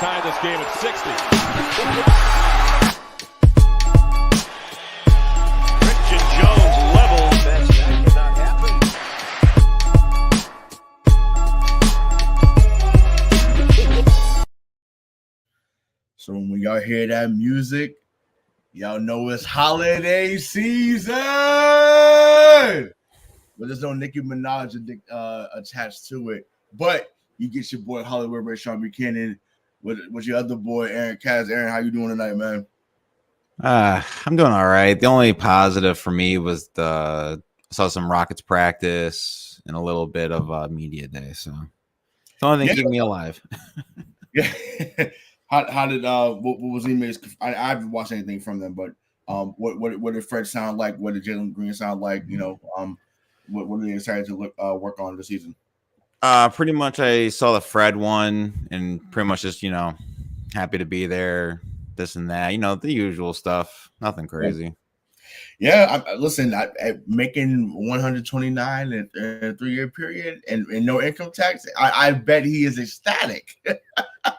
tie this game at 60. Christian Jones levels. That cannot happen. So when y'all hear that music, y'all know it's holiday season. But there's no Nicki Minaj attached to it. But you get your boy Hollywood Ray Sean Buchanan with your other boy Aaron Kaz. Aaron, how you doing tonight, man? I'm doing all right. The only positive for me was I saw some Rockets practice and a little bit of media day. So it's the only thing keeping me alive. Yeah. How did what was he? I haven't watched anything from them, but what did Fred sound like? What did Jalen Green sound like? You know, what are they excited to work on this season? Pretty much I saw the Fred one and pretty much just, happy to be there, this and that, the usual stuff, nothing crazy. Yeah, listen, making 129 in a 3-year period and no income tax, I bet he is ecstatic.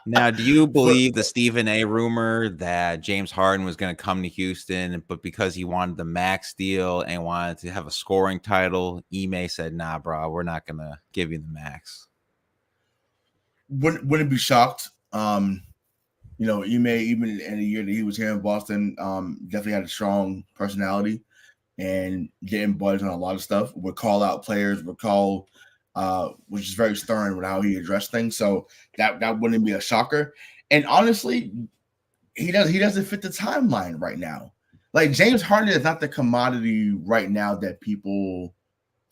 Now, do you believe the Stephen A. rumor that James Harden was going to come to Houston, but because he wanted the max deal and wanted to have a scoring title, Ime said, "Nah, bro, we're not going to give you the max"? Wouldn't be shocked. Ime, even in the year that he was here in Boston, definitely had a strong personality and didn't budge on a lot of stuff. Would call out players, which is very stern with how he addressed things. So that wouldn't be a shocker. And honestly, he doesn't fit the timeline right now. Like James Harden is not the commodity right now that people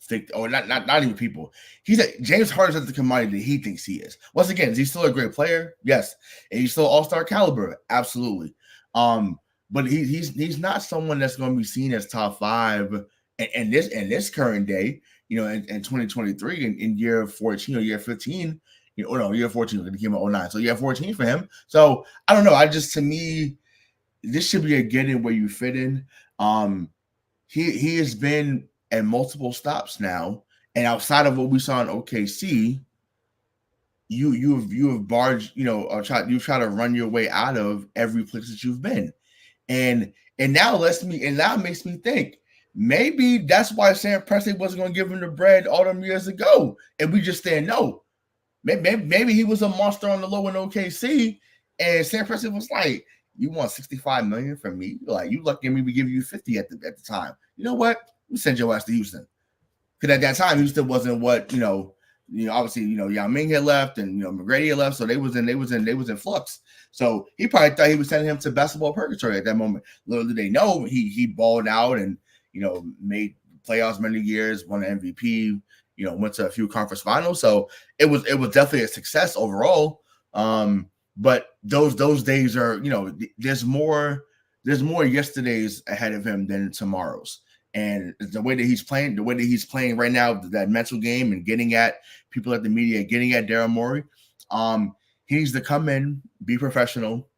think, or not even people. James Harden is not the commodity that he thinks he is. Once again, is he still a great player? Yes. And he's still all-star caliber? Absolutely. But he's not someone that's going to be seen as top 5 in this current day. In 2023, in year 14 or year 15, year 14, he came out 09. So year 14 for him. So I don't know. To me, this should be a get in where you fit in. He has been at multiple stops now, and outside of what we saw in OKC, you have barged, or you try to run your way out of every place that you've been, and now it makes me think. Maybe that's why Sam Presti wasn't going to give him the bread all them years ago, and we just said no. Maybe he was a monster on the low in OKC, and Sam Presti was like, "You want $65 million from me? Like you lucky me, we give you 50 at the time. You know what? We send your ass to Houston." Because at that time, Houston wasn't what obviously Yao Ming had left and McGrady had left, so they was in flux. So he probably thought he was sending him to basketball purgatory at that moment. Little did they know he balled out and made playoffs many years, won an MVP, went to a few conference finals. So it was definitely a success overall. But those days are, there's more yesterdays ahead of him than tomorrows. And the way that he's playing right now, that mental game and getting at people at the media, getting at Daryl Morey, he needs to come in, be professional,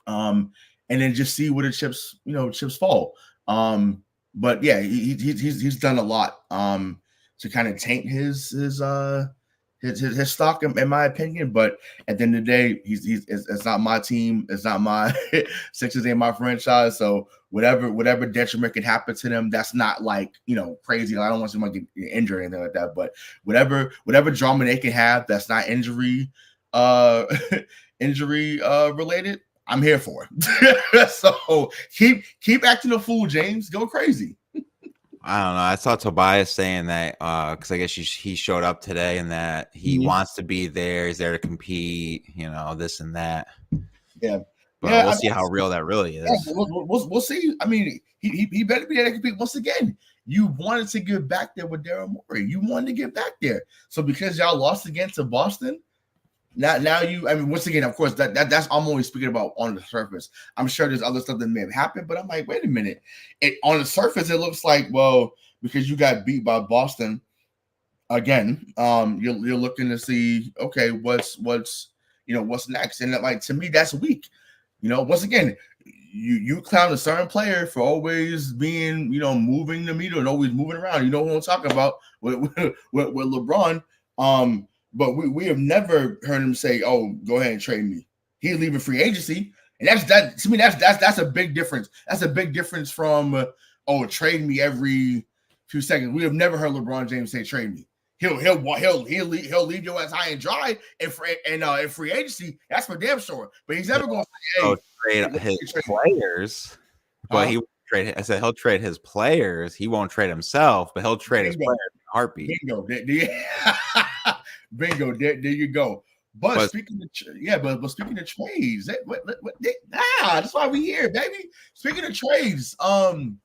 and then just see where the chips fall. But yeah, he's done a lot to kind of taint his stock in my opinion. But at the end of the day, it's not my team, it's not my Sixers ain't my franchise. So whatever detriment can happen to them, that's not like crazy. I don't want someone to get injured or anything like that. But whatever drama they can have that's not injury related, I'm here for it. So keep acting a fool, James. Go crazy. I don't know. I saw Tobias saying that because I guess he showed up today and that he wants to be there. He's there to compete, this and that. Yeah. But we'll see how real that really is. Yeah, we'll see. I mean, he better be there to compete. Once again, you wanted to get back there with Daryl Morey. You wanted to get back there. So because y'all lost again to Boston, now once again, of course, that's I'm only speaking about on the surface. I'm sure there's other stuff that may have happened, but I'm like, wait a minute. On the surface, it looks like, well, because you got beat by Boston again, you're looking to see, okay, what's next? And like, to me, that's weak. Once again, you clown a certain player for always being, moving the meter and always moving around. You know what I'm talking about with LeBron. But we have never heard him say, "Oh, go ahead and trade me He's leaving free agency, and to me. That's a big difference. That's a big difference from trade me every few seconds. We have never heard LeBron James say trade me. He'll leave your ass high and dry in free agency. That's for damn sure. But he's never going to say, "Hey, trade his players." But he won't trade. I said he'll trade his players. He won't trade himself, but he'll trade his players in a heartbeat. Bingo. Bingo. There you go. But speaking of trades, that's why we here, baby. Speaking of trades, and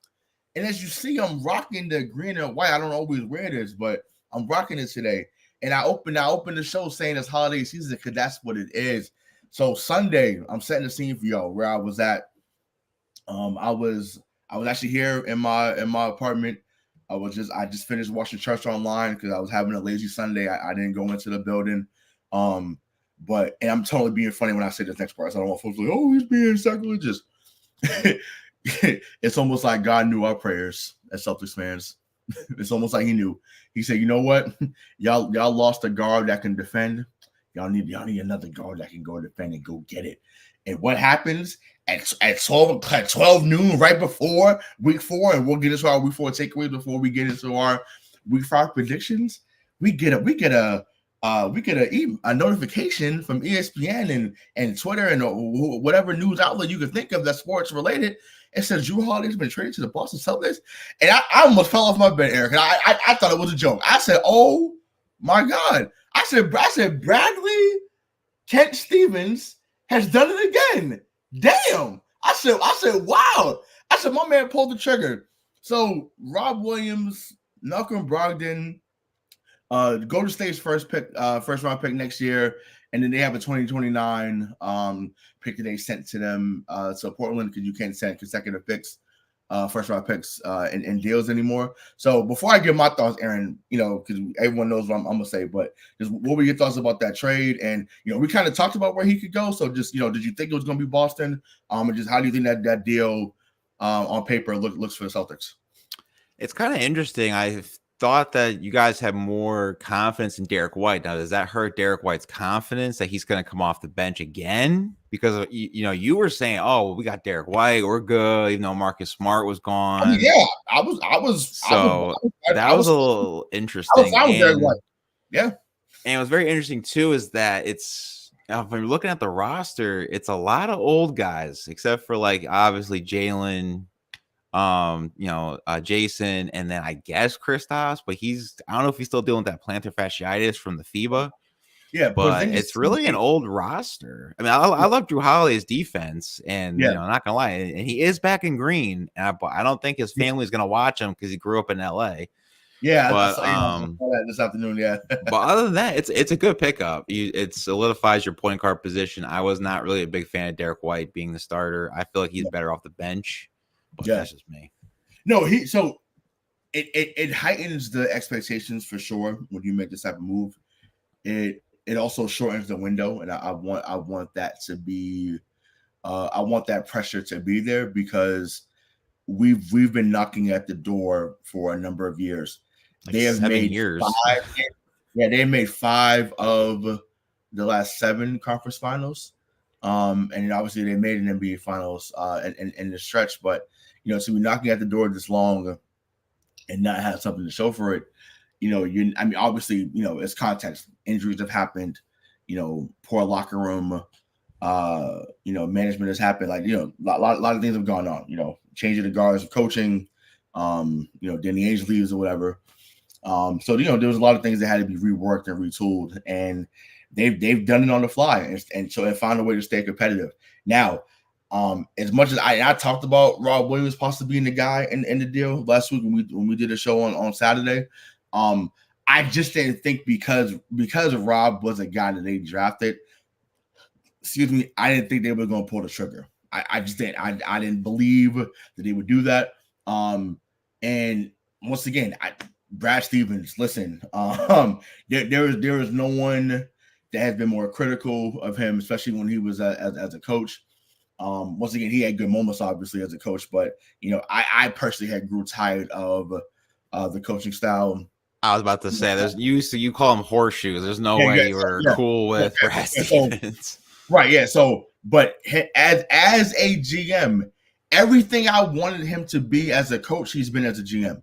as you see, I'm rocking the green and white. I don't always wear this, but I'm rocking it today. And I opened the show saying it's holiday season because that's what it is. So Sunday, I'm setting the scene for y'all where I was at. I was actually here in my apartment. I just finished watching church online because I was having a lazy Sunday. I didn't go into the building. And I'm totally being funny when I say this next part. So I don't want folks to be like, oh, he's being sacrilegious. It's almost like God knew our prayers as Celtics fans. It's almost like he knew. He said, you know what? Y'all lost a guard that can defend. Y'all need another guard that can go defend and go get it. And what happens at 12 noon, right before week 4, and we'll get into our week 4 takeaways before we get into our week 5 predictions. We get a notification from ESPN and Twitter and whatever news outlet you can think of that's sports related. It says Jrue Holiday's been traded to the Boston Celtics, and I almost fell off my bed, Eric. And I thought it was a joke. I said, "Oh my God!" I said, Bradley Kent Stevens has done it again. Damn! I said, wow! I said, my man pulled the trigger. So Rob Williams, Malcolm Brogdon. Golden State's first round pick next year, and then they have a 2029 pick that they sent to them. So Portland, because you can't send consecutive picks, first round picks in deals anymore. So before I give my thoughts, Aaron, because everyone knows what I'm gonna say, but just what were your thoughts about that trade? And we kind of talked about where he could go. So just did you think it was gonna be Boston? And just how do you think that deal on paper looks for the Celtics? It's kind of interesting. I thought that you guys had more confidence in Derek White. Now, does that hurt Derek White's confidence that he's going to come off the bench again? Because you were saying, "Oh, well, we got Derek White, we're good," even though Marcus Smart was gone. I mean, yeah, I was. That was a little interesting. I was Derek White. Yeah, and it was very interesting too. Is that if I'm looking at the roster, it's a lot of old guys, except for like obviously Jalen. Jason, and then I guess Kristaps, but I don't know if he's still dealing with that plantar fasciitis from the FIBA. Yeah, but it's really an old roster. I mean, I love Jrue Holiday's defense, and not gonna lie, and he is back in green. And I don't think his family's gonna watch him because he grew up in LA. Yeah, but I saw that this afternoon. Yeah, but other than that, it's a good pickup. It solidifies your point guard position. I was not really a big fan of Derek White being the starter. I feel like he's better off the bench. But that's just me. No, it heightens the expectations for sure when you make this type of move. It also shortens the window, and I want that to be I want that pressure to be there because we've been knocking at the door for a number of years. Like they have made 5. Yeah, they made 5 of the last 7 conference finals. And then obviously they made an NBA finals in the stretch, but to be knocking at the door this long and not have something to show for it, obviously, it's context. Injuries have happened, poor locker room, management has happened. Like, a lot of things have gone on, changing the guards, coaching, Danny Ainge leaves or whatever. So, there was a lot of things that had to be reworked and retooled, and they've done it on the fly. And so they found a way to stay competitive. Now, as much as I talked about Rob Williams possibly being the guy in the deal last week when we did a show on Saturday, I just didn't think because Rob was a guy that they drafted. I didn't think they were going to pull the trigger. I just didn't. I didn't believe that they would do that. And once again, Brad Stevens. Listen, there is no one that has been more critical of him, especially when he was as a coach. Once again, he had good moments, obviously, as a coach, but I personally grew tired of the coaching style. I was about to say, you call him horseshoes. There's no way you were cool with Brad Stevens. Right, yeah. So, but as a GM, everything I wanted him to be as a coach, he's been as a GM.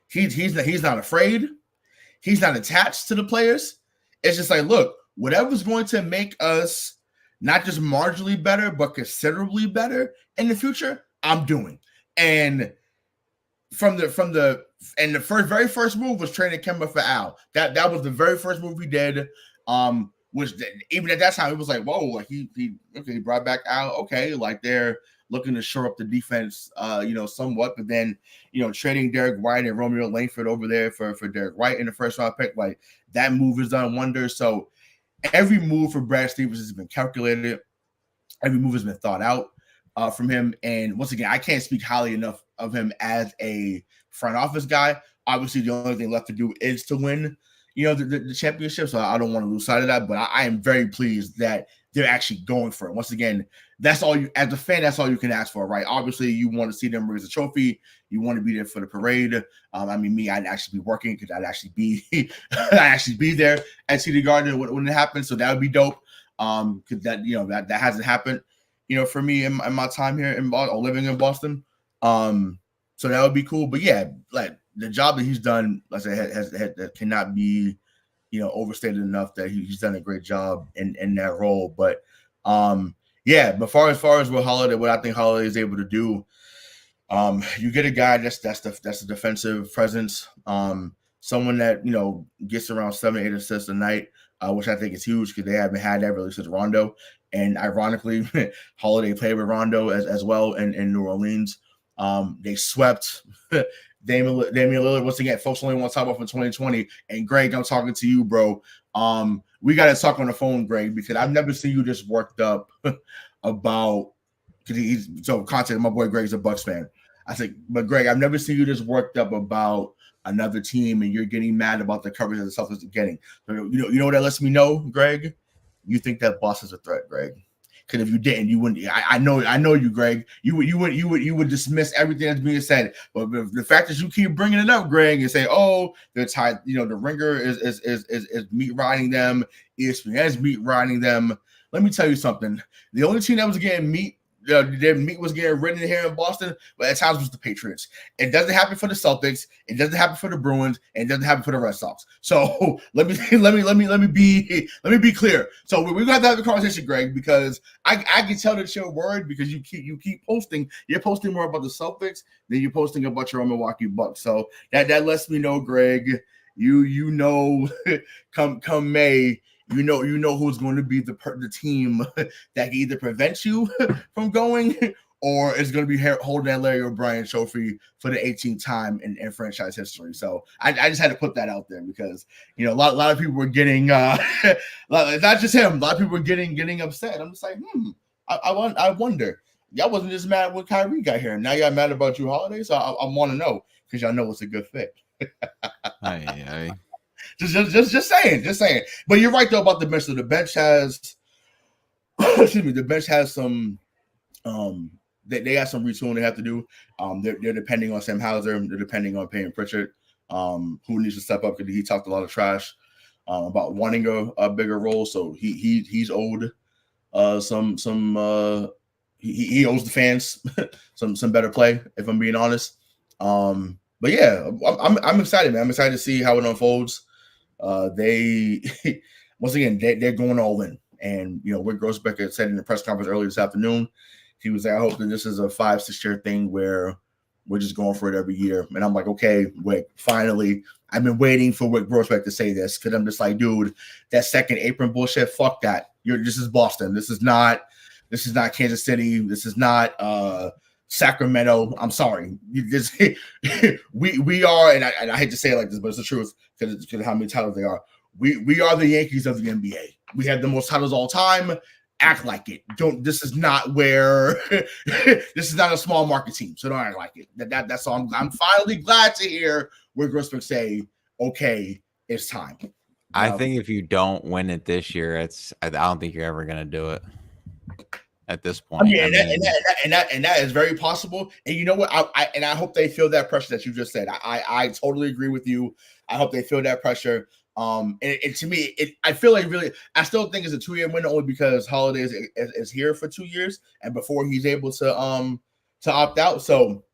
He's not afraid. He's not attached to the players. It's just like, look, whatever's going to make us not just marginally better, but considerably better in the future, I'm doing. And very first move was trading Kemba for Al. That was the very first move he did. Which even at that time it was like, whoa, like he brought back Al. Okay, like they're looking to shore up the defense, somewhat. But then, trading Derek White and Romeo Langford over there for Derek White in the first round pick, like that move has done wonders. So every move for Brad Stevens has been calculated. Every move has been thought out from him. And once again, I can't speak highly enough of him as a front office guy. Obviously, the only thing left to do is to win, the championship. So I don't want to lose sight of that. But I am very pleased that they're actually going for it. Once again, that's all you, as a fan, that's all you can ask for, right? Obviously, you want to see them raise a trophy. You want to be there for the parade. I'd actually be working because I'd actually be there at TD Garden when it happens. So that would be dope. Because that hasn't happened, for me in my time here in Boston, or living in Boston. So that would be cool. But yeah, like the job that he's done, like I said, that cannot be, overstated enough that he's done a great job in that role. But yeah, but as far as what I think Holiday is able to do, you get a guy that's a defensive presence, someone that gets around 7-8 assists a night, which I think is huge because they haven't had that really since Rondo. And ironically, Holiday played with Rondo as well in New Orleans. They swept Damian Lillard once again. Folks only want to talk about from 2020. And Greg, I'm talking to you, bro. We got to talk on the phone, Greg, because I've never seen you just worked up about. Because content. My boy Greg's a Bucks fan. I said, but Greg, I've never seen you just worked up about another team and you're getting mad about the coverage that the Celtics are getting. So, you know what that lets me know, Greg? You think that Boston's a threat, Greg? Because if you didn't, you wouldn't. I know you, Greg. You would dismiss everything that's being said. But the fact that you keep bringing it up, Greg, and say, "Oh, they're tied," the Ringer is meat riding them. ESPN's meat riding them. Let me tell you something. The only team that was getting meat. Their meat was getting ridden here in Boston, but at times it was the Patriots. It doesn't happen for the Celtics. It doesn't happen for the Bruins, and it doesn't happen for the Red Sox. So let me be clear. So we're gonna have to have a conversation, Greg, because I can tell that you're worried because you keep posting. You're posting more about the Celtics than you're posting about your own Milwaukee Bucks. So that lets me know, Greg. Come May. You know who's going to be the team that can either prevent you from going or is going to be holding that Larry O'Brien trophy for the 18th time in franchise history. So I just had to put that out there because a lot of people were getting not just him. A lot of people were getting upset. I'm just like, I wonder. Y'all wasn't just mad when Kyrie got here. Now y'all mad about Jrue Holiday. So I want to know because y'all know it's a good fit. Aye. Just saying. But you're right though about the bench. So the bench has, the bench has some, they got some retooling they have to do. They're depending on Sam Hauser. They're depending on Payne Pritchard, who needs to step up because he talked a lot of trash about wanting a bigger role. So he's owed he owes the fans some better play, if I'm being honest. But yeah, I'm excited, man. I'm excited to see how it unfolds. They once again they're going all in, and Rick Grossbecker said in the press conference earlier this afternoon, he was like, I hope that this is a 5-6 year thing where we're just going for it every year. And I'm like, okay, Rick, finally. I've been waiting for Rick Grossbeck to say this because I'm just like, dude, that second apron bullshit, fuck that. This is Boston. This is not Kansas City. This is not Sacramento. I'm sorry. We are, and I hate to say it like this, but it's the truth because of how many titles they are. We are the Yankees of the NBA. We have the most titles all time. Act like it. This is not where this is not a small market team, so don't act like it. That's all. I'm finally glad to hear Rick Grossbeck say, okay, it's time. I think if you don't win it this year, I don't think you're ever gonna do it. At this point, and that is very possible. And you know what? I hope they feel that pressure that you just said. I totally agree with you. I hope they feel that pressure And to me, I feel like really, I still think it's a 2-year window only because Holiday is here for 2 years and before he's able to opt out. So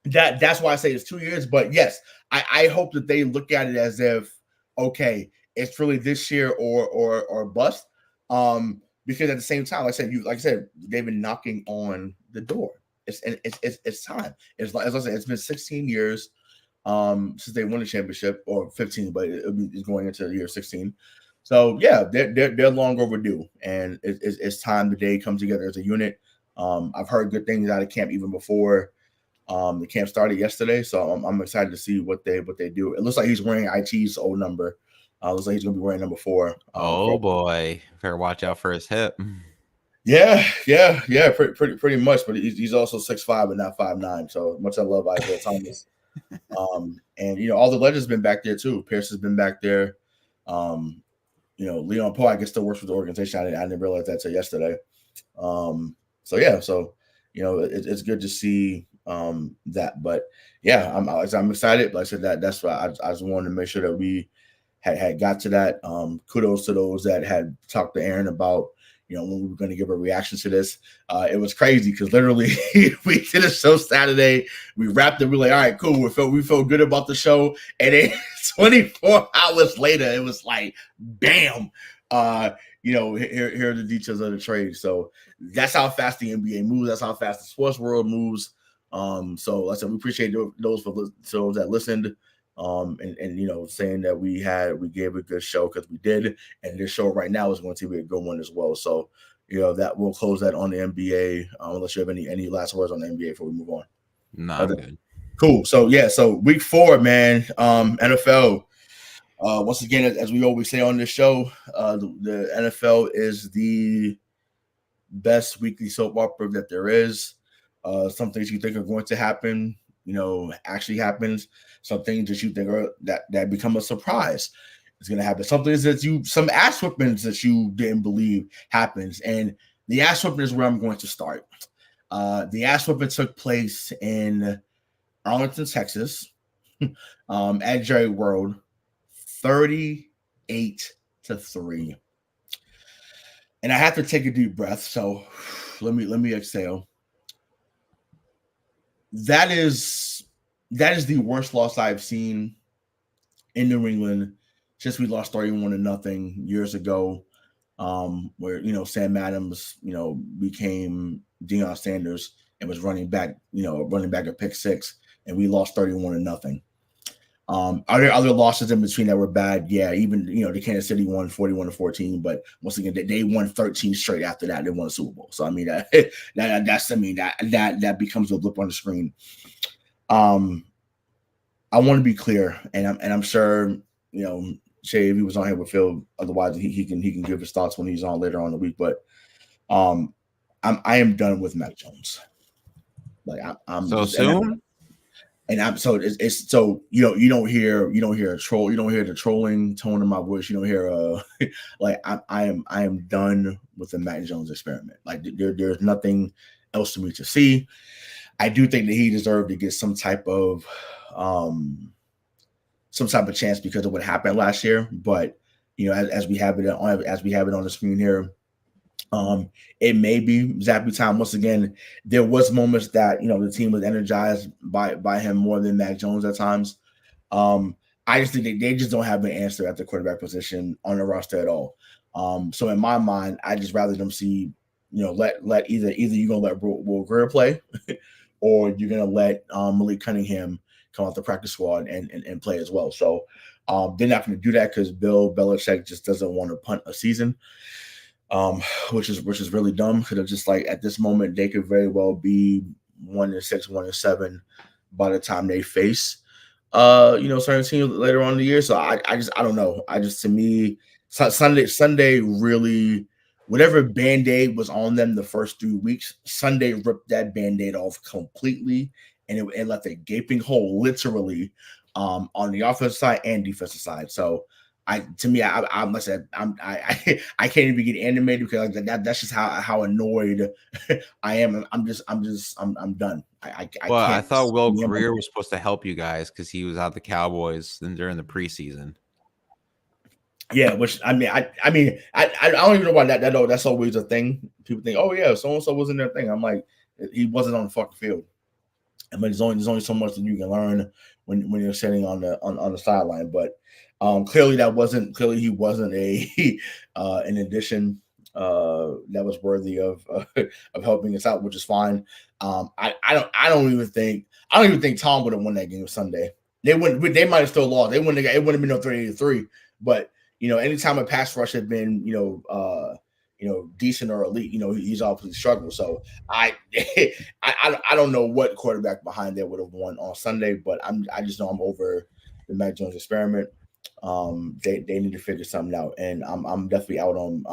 that's why I say it's 2 years. But yes, I hope that they look at it as if, okay, it's really this year or bust. Because at the same time, like I said, they've been knocking on the door. It's time. As I said, it's been 16 years since they won the championship, or 15, but it's going into year 16. So yeah, they're long overdue, and it's time the day come together as a unit. I've heard good things out of camp even before the camp started yesterday, so I'm excited to see what they do. It looks like he's wearing IT's old number. Looks like he's gonna be wearing number 4. Oh boy, better watch out for his hip. Yeah, pretty much. But he's also 6'5" and not 5'9". So much I love Isaiah Thomas. And all the legends been back there too. Pierce has been back there. Leon Poe, I guess, still works with the organization. I didn't realize that till yesterday. So it's good to see that. But yeah, I'm excited. Like I said, that's why I just wanted to make sure that we had got to that. Kudos to those that had talked to Aaron about when we were going to give a reaction to this. It was crazy because literally we did a show Saturday. We wrapped it. We were like, all right, cool. We felt good about the show. And then 24 hours later, it was like, bam. Here are the details of the trade. So that's how fast the NBA moves. That's how fast the sports world moves. So like I said, we appreciate those that listened. And saying that we gave a good show because we did, and this show right now is going to be a good one as well. So that we'll close that on the NBA. Unless you have any last words on the NBA before we move on. No, I'm good. Cool. So week 4, man. NFL. Once again, as we always say on this show, the NFL is the best weekly soap opera that there is. Some things you think are going to happen, actually happens. Some things that you think are that become a surprise. It's going to happen. Some ass whippings that you didn't believe happens. And the ass whipping is where I'm going to start. The ass whipping took place in Arlington, Texas, at Jerry World, 38-3. And I have to take a deep breath. So let me exhale. That is the worst loss I've seen in New England since we lost 31-0 years ago, where Sam Adams became Deion Sanders and was running back a pick 6, and we lost 31-0. Are there other losses in between that were bad? Yeah, even the Kansas City won 41-14, but once again they won 13 straight after that. They won a Super Bowl. So I mean that becomes a blip on the screen. I want to be clear, and I'm sure Shay, if he was on here with Phil, otherwise he can give his thoughts when he's on later on in the week. But I am done with Mac Jones. Like I'm so soon. And I'm so it's so you don't hear a troll, you don't hear the trolling tone in my voice, you don't hear like I am done with the Mac Jones experiment. Like there's nothing else for me to see. I do think that he deserved to get some type of chance because of what happened last year. But as we have it on the screen here, it may be zappy time. Once again, there was moments that the team was energized by him more than Mac Jones at times. I just think they just don't have an answer at the quarterback position on the roster at all. So in my mind, I just rather them see let either you're gonna let Will Grier play or you're gonna let Malik Cunningham come out the practice squad and play as well. So they're not going to do that because Bill Belichick just doesn't want to punt a season. Which is really dumb because it's just like at this moment they could very well be 1-6, 1-7 by the time they face certain teams later on in the year. So I don't know. To me, Sunday really, whatever Band-Aid was on them the first 3 weeks, Sunday ripped that Band-Aid off completely, and it left a gaping hole literally on the offensive side and defensive side. So I can't even get animated because that's just how annoyed I am. I'm done. I thought Will Grier was supposed to help you guys because he was out the Cowboys during the preseason. Yeah, which I don't even know why that's always a thing. People think, oh yeah, so and so was in their thing. I'm like, he wasn't on the fucking field. I mean, there's only so much that you can learn when you're sitting on the sideline. But clearly he wasn't a an addition that was worthy of of helping us out, which is fine. I don't even think Tom would have won that game Sunday. They wouldn't. They might have still lost. They wouldn't. It wouldn't have been no 3-3. But anytime a pass rush had been decent or elite, he's obviously struggled. So I I don't know what quarterback behind there would have won on Sunday, but I just know I'm over the Mac Jones experiment. They need to figure something out, and I'm definitely out on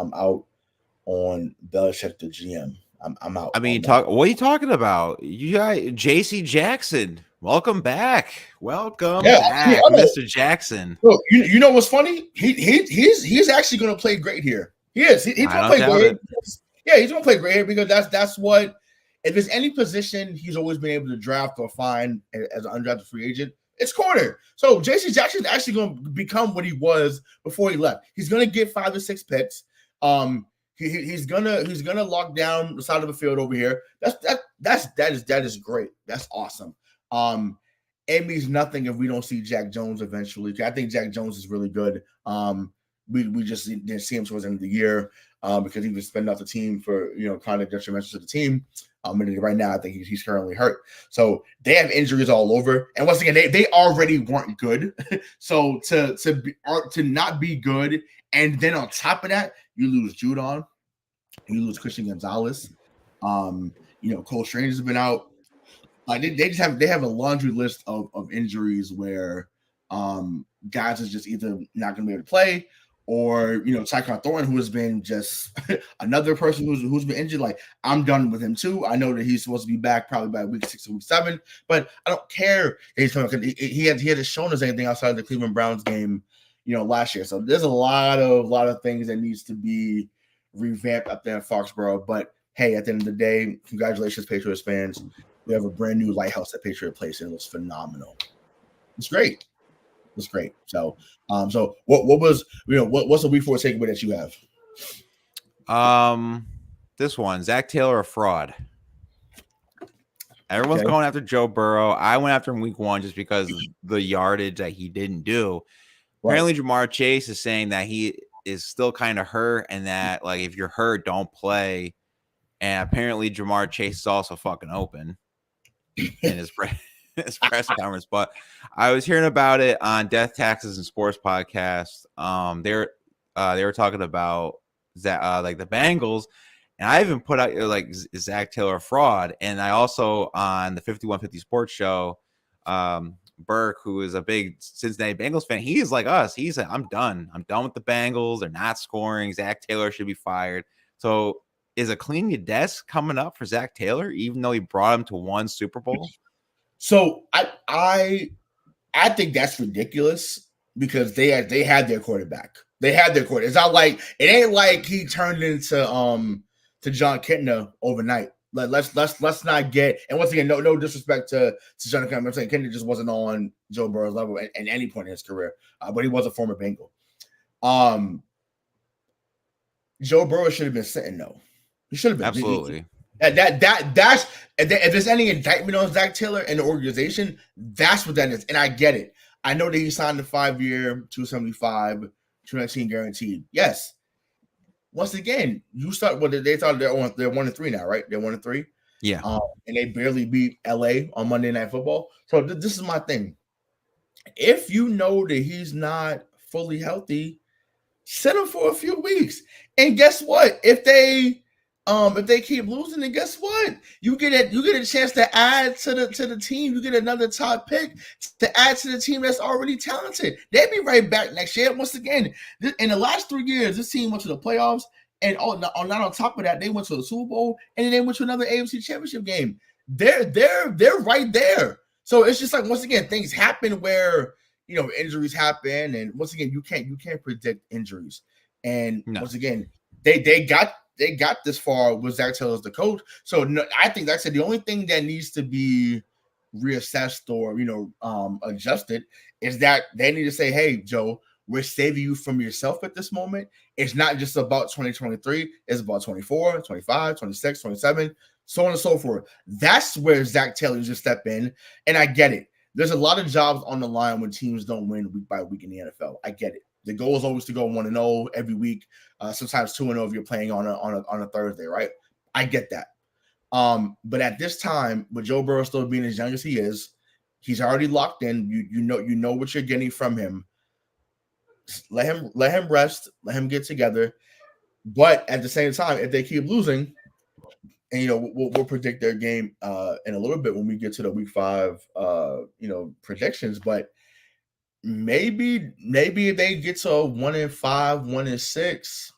Belichick the GM. I'm out. I mean, what are you talking about? You got JC Jackson. Welcome back. Welcome back, Mr. Jackson. Look, you know what's funny? He's actually going to play great here. He is. He's going to play great. Yeah, he's going to play great here because that's what. If there's any position he's always been able to draft or find as an undrafted free agent, it's corner. So JC Jackson is actually going to become what he was before he left. He's going to get 5 or 6 picks. He's gonna lock down the side of the field over here. That is great. That's awesome. It means nothing if we don't see Jack Jones eventually. I think Jack Jones is really good. We just didn't see him towards the end of the year because he was spending off the team for kind of detrimental to the team. And right now I think he's currently hurt. So they have injuries all over. And once again, they already weren't good. So to not be good, and then on top of that, you lose Judon, you lose Christian Gonzalez. Cole Stranger's been out. They have a laundry list of injuries where guys are just either not going to be able to play, or Tyquan Thornton, who has been just another person who's been injured. Like, I'm done with him too. I know that he's supposed to be back probably by week 6 or week 7, but I don't care. He hasn't shown us anything outside of the Cleveland Browns game, last year. So there's a lot of things that needs to be revamped up there in Foxborough. But hey, at the end of the day, congratulations, Patriots fans. We have a brand new lighthouse at Patriot Place, and it looks phenomenal. It's great. It's great. So, what was what's the week 4 takeaway that you have? This one, Zach Taylor, a fraud. Everyone's going after Joe Burrow. I went after him week 1 just because of the yardage that he didn't do. Right. Apparently, Jamar Chase is saying that he is still kind of hurt, and that like if you're hurt, don't play. And apparently, Jamar Chase is also fucking open in his press conference. But I was hearing about it on Death, Taxes, and Sports podcast. They were talking about that, like the Bengals, and I even put out like Zach Taylor fraud. And I also on the 5150 Sports Show, Burke, who is a big Cincinnati Bengals fan, he is like us. He's like, I'm done with the Bengals. They're not scoring. Zach Taylor should be fired. So is a clean your desk coming up for Zach Taylor, even though he brought him to 1 Super Bowl? So I think that's ridiculous because they had their quarterback. They had their quarterback. It's not like it ain't like he turned into to John Kitna overnight. Let's not get, and once again, no disrespect to John Kitna. I'm saying Kitna just wasn't on Joe Burrow's level at any point in his career, but he was a former Bengal. Joe Burrow should have been sitting though. He should have been. Absolutely. That's if there's any indictment on Zach Taylor and the organization, that's what that is. And I get it. I know that he signed a 5-year, $275, $219 guaranteed. Yes. Once again, you start with they thought they're 1-3 now, right? They're 1-3. Yeah. And they barely beat LA on Monday Night Football. So this is my thing. If you know that he's not fully healthy, sit him for a few weeks. And guess what? If they keep losing, then guess what? You get a chance to add to the team. You get another top pick to add to the team that's already talented. They'll be right back next year. Once again, in the last 3 years, this team went to the playoffs, and not on top of that, they went to the Super Bowl, and then they went to another AFC Championship game. They're right there. So it's just like, once again, things happen where injuries happen, and once again, you can't predict injuries. And once again, they got this far with Zach Taylor as the coach. So I think that's the only thing that needs to be reassessed or adjusted is that they need to say, hey, Joe, we're saving you from yourself at this moment. It's not just about 2023. It's about 24, 25, 26, 27, so on and so forth. That's where Zach Taylor just step in. And I get it. There's a lot of jobs on the line when teams don't win week by week in the NFL. I get it. The goal is always to go 1-0 every week. Sometimes 2-0 if you're playing on a Thursday, right? I get that. But at this time, with Joe Burrow still being as young as he is, he's already locked in. You know what you're getting from him. Let him rest. Let him get together. But at the same time, if they keep losing, and we'll predict their game in a little bit when we get to the week 5 predictions. But maybe if they get to 1-5, 1-6,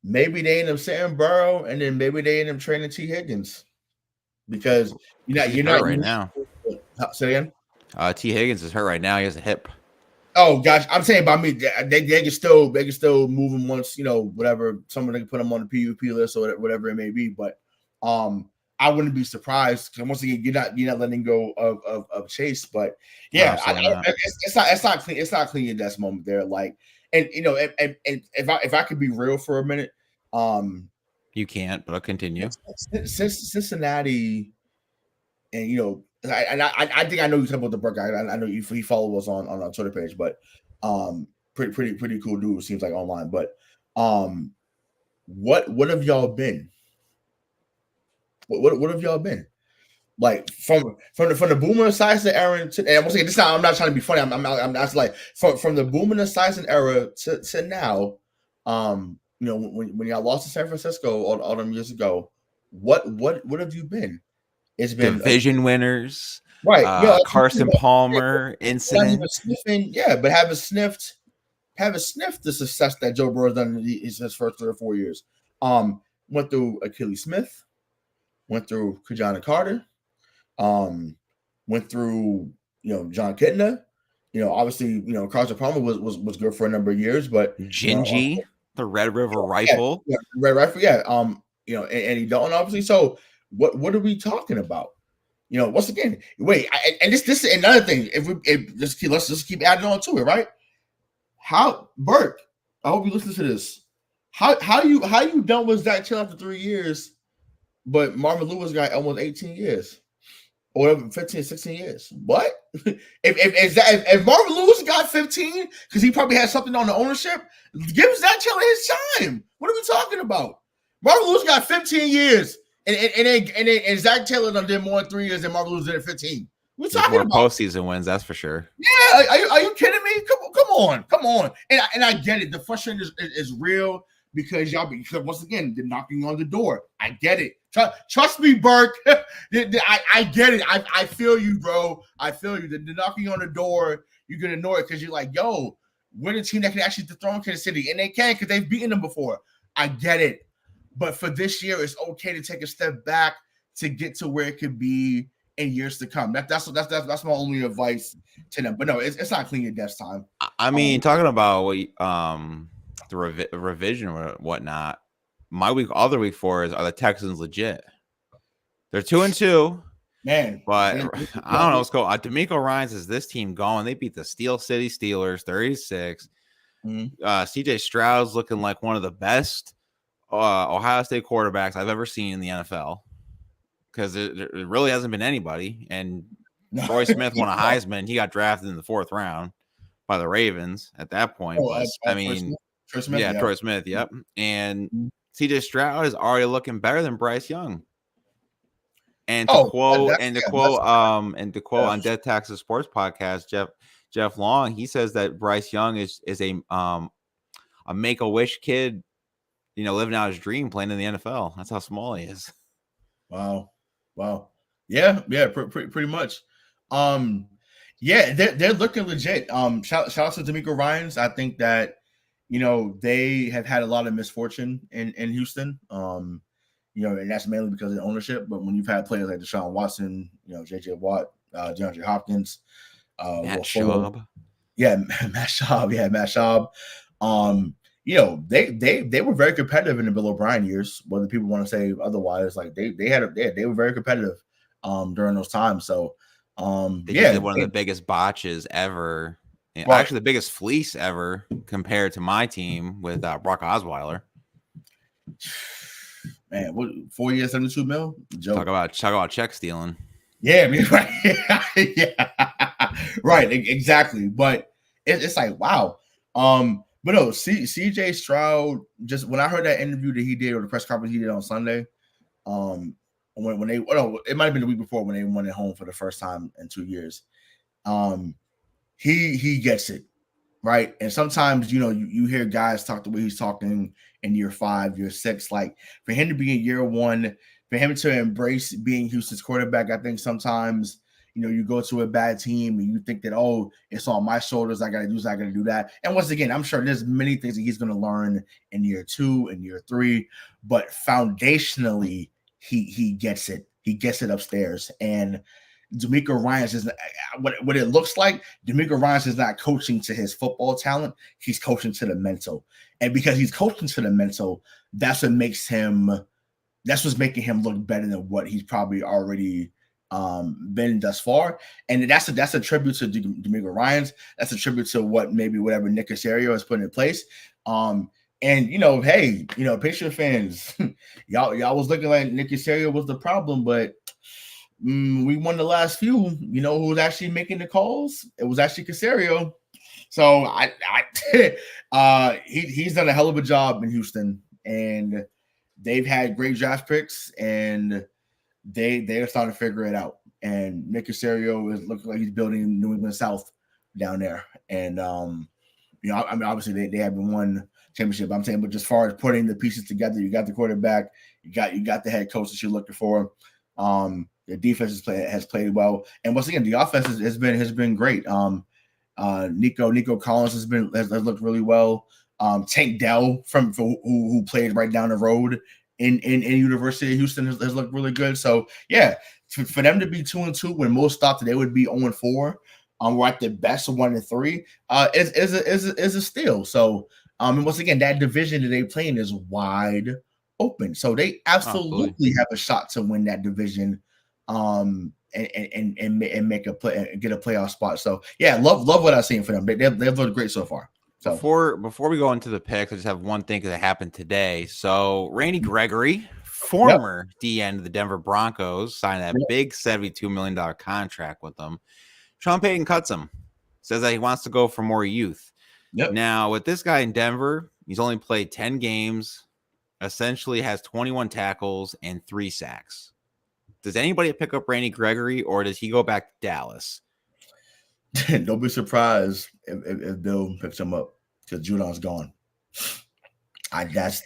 maybe they end up sitting Burrow, and then maybe they end up trading T. Higgins because you're not right now. Say again. T. Higgins is hurt right now. He has a hip. Oh gosh, I'm saying about me, they can still move him once, whatever. Someone can put him on the PUP list or whatever it may be. But I wouldn't be surprised because once again, you're not letting go of Chase. But yeah, it's not clean. It's not clean in that moment there. Like, and if I could be real for a minute, you can't, but I'll continue. Since Cincinnati, and I think I know you talking about the Burke guy. I know he follows us on our Twitter page, but pretty cool dude. Seems like online. But what have y'all been? What have y'all been like from the Boomer Esiason era to? And once again, I'm not trying to be funny. I'm just like from the Boomer Esiason era to now. When y'all lost to San Francisco all them years ago, what have you been? It's been division winners, right? Carson Palmer incident. But haven't sniffed the success that Joe Burrow's done in his first 3 or 4 years. Went through Achilles Smith, went through Kajana Carter, went through John Kitna. Obviously Carson Palmer was good for a number of years, but Gingy, the Red River Rifle, Red Rifle, Andy Dalton, obviously. So what are we talking about? Once again, wait, and this is another thing. Let's just keep adding on to it, right? How Burke? I hope you listen to this. How you done with Zach Taylor after 3 years, but Marvin Lewis got almost 18 years, or whatever, 15, 16 years. What? if Marvin Lewis got 15 because he probably had something on the ownership, give Zach Taylor his time. What are we talking about? Marvin Lewis got 15 years. And Zach Taylor done did more in 3 years than Marvin Lewis did in 15. We're talking more about postseason wins, that's for sure. Yeah, are you kidding me? Come on. And I get it. The frustration is real because once again they're knocking on the door. I get it. Trust me, Burke. I get it. I feel you, bro. I feel you. They're knocking on the door. You're gonna ignore it because you're like, yo, we're the team that can actually dethrone Kansas City, and they can because they've beaten them before. I get it. But for this year, it's okay to take a step back to get to where it could be in years to come. That's my only advice to them. But no, it's not clean at death time. I mean, talking about the revision or whatnot, my other week 4 are the Texans legit? They're 2-2, man. But I don't know what's going on. D'Amico Ryans is this team going? They beat the Steel City Steelers 36. Mm-hmm. CJ Stroud's looking like one of the best Ohio State quarterbacks I've ever seen in the NFL, because it really hasn't been anybody. And Troy Smith won a Heisman. He got drafted in the 4th round by the Ravens at that point. Troy Smith. Yep. And CJ Stroud is already looking better than Bryce Young. And to quote on Death Taxes Sports Podcast, Jeff Long, he says that Bryce Young is a make-a-wish kid, living out his dream, playing in the NFL. That's how small he is. Wow. Yeah, pretty much. They're looking legit. Shout out to D'Amico Ryans. I think that they have had a lot of misfortune in Houston. And that's mainly because of the ownership. But when you've had players like Deshaun Watson, JJ Watt, DeAndre Hopkins, Matt Schaub. Matt Schaub. They were very competitive in the Bill O'Brien years. Whether people want to say otherwise, like they were very competitive during those times. So they did one of the biggest botches ever Actually, the biggest fleece ever compared to my team with Brock Osweiler. Man, what 4 years, 72 mil? Joke. Talk about check stealing. Yeah, I mean, right. Yeah, right, exactly. But it's like, wow. But no, CJ Stroud, just when I heard that interview that he did or the press conference he did on Sunday, when they it might have been the week before when they won at home for the first time in 2 years. He gets it, right? And sometimes, you hear guys talk the way he's talking in year 5, year 6. Like, for him to be in year 1, for him to embrace being Houston's quarterback, I think sometimes, you go to a bad team and you think that, oh, it's on my shoulders. I got to do this, I got to do that. And once again, I'm sure there's many things that he's going to learn in year 2 and year 3, but foundationally, he gets it. He gets it upstairs. And D'Amico Ryans is what it looks like. D'Amico Ryans is not coaching to his football talent. He's coaching to the mental. And because he's coaching to the mental, that's what's making him look better than what he's probably already been thus far. And that's a tribute to D'Amico Ryans. That's a tribute to whatever Nick Caserio has put in place. And hey, Patriot fans, y'all was looking like Nick Caserio was the problem, but we won the last few. Who was actually making the calls? It was actually Caserio. So he's done a hell of a job in Houston, and they've had great draft picks, and they're starting to figure it out. And Nick Caserio is looking like he's building New England South down there. And obviously they haven't won championship. I'm saying, but just as far as putting the pieces together, you got the quarterback, you got the head coach that you're looking for. The defense has played well, and once again, the offense has been great. Nico Collins has looked really well. Tank Dell who played right down the road in University of Houston has looked really good. So yeah, for them to be 2-2 when most thought that they would be 0-4, we're at the best of 1-3, is a steal. So and once again, that division that they play in is wide open, so they absolutely have a shot to win that division. And make a play and get a playoff spot. So yeah, love what I've seen for them. They've looked great so far. So before we go into the picks, I just have one thing that happened today. So Randy Gregory, former DN of the Denver Broncos, signed that big $72 million contract with them. Sean Payton cuts him, says that he wants to go for more youth. Now with this guy in Denver, he's only played 10 games, essentially has 21 tackles and 3 sacks. Does anybody pick up Randy Gregory, or does he go back to Dallas? Don't be surprised if Bill picks him up, because Judon's gone. That's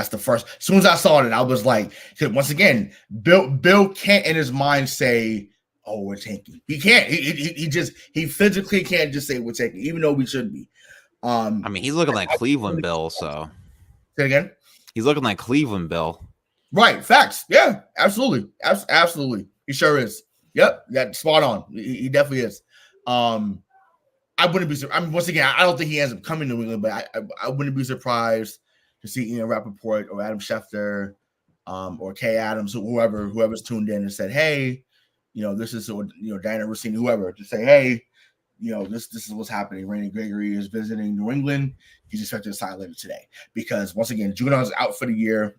the first. As soon as I saw it, I was like, once again, Bill can't in his mind say, "Oh, we're tanking." He can't. He physically can't just say we're tanking, even though we should be. He's looking like Cleveland Bill. So say again. He's looking like Cleveland Bill. Right, facts. Yeah, absolutely. Absolutely. He sure is. Yep, that's spot on. He definitely is. I wouldn't be surprised. once again, I don't think he ends up coming to New England, but I wouldn't be surprised to see Ian Rappaport or Adam Schefter, or Kay Adams, whoever's tuned in and said, hey, this is, Diana Rossini, whoever, to say, hey, this is what's happening. Randy Gregory is visiting New England. He's expected to sign later today, because once again, Judon's out for the year.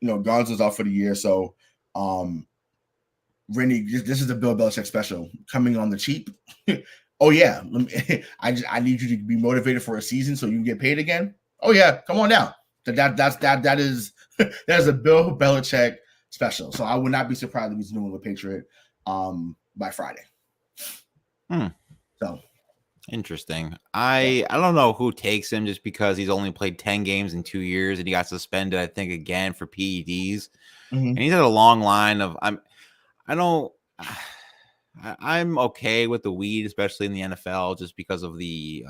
Gonzo's out for the year. So, Randy, this is the Bill Belichick special coming on the cheap. Oh yeah, I need you to be motivated for a season so you can get paid again. Oh yeah, come on down. That is a Bill Belichick special. So I would not be surprised if he's New England Patriot by Friday. So interesting. I don't know who takes him, just because he's only played 10 games in 2 years and he got suspended, I think, again for PEDs. And he's had a long line of I'm okay with the weed, especially in the NFL, just because of the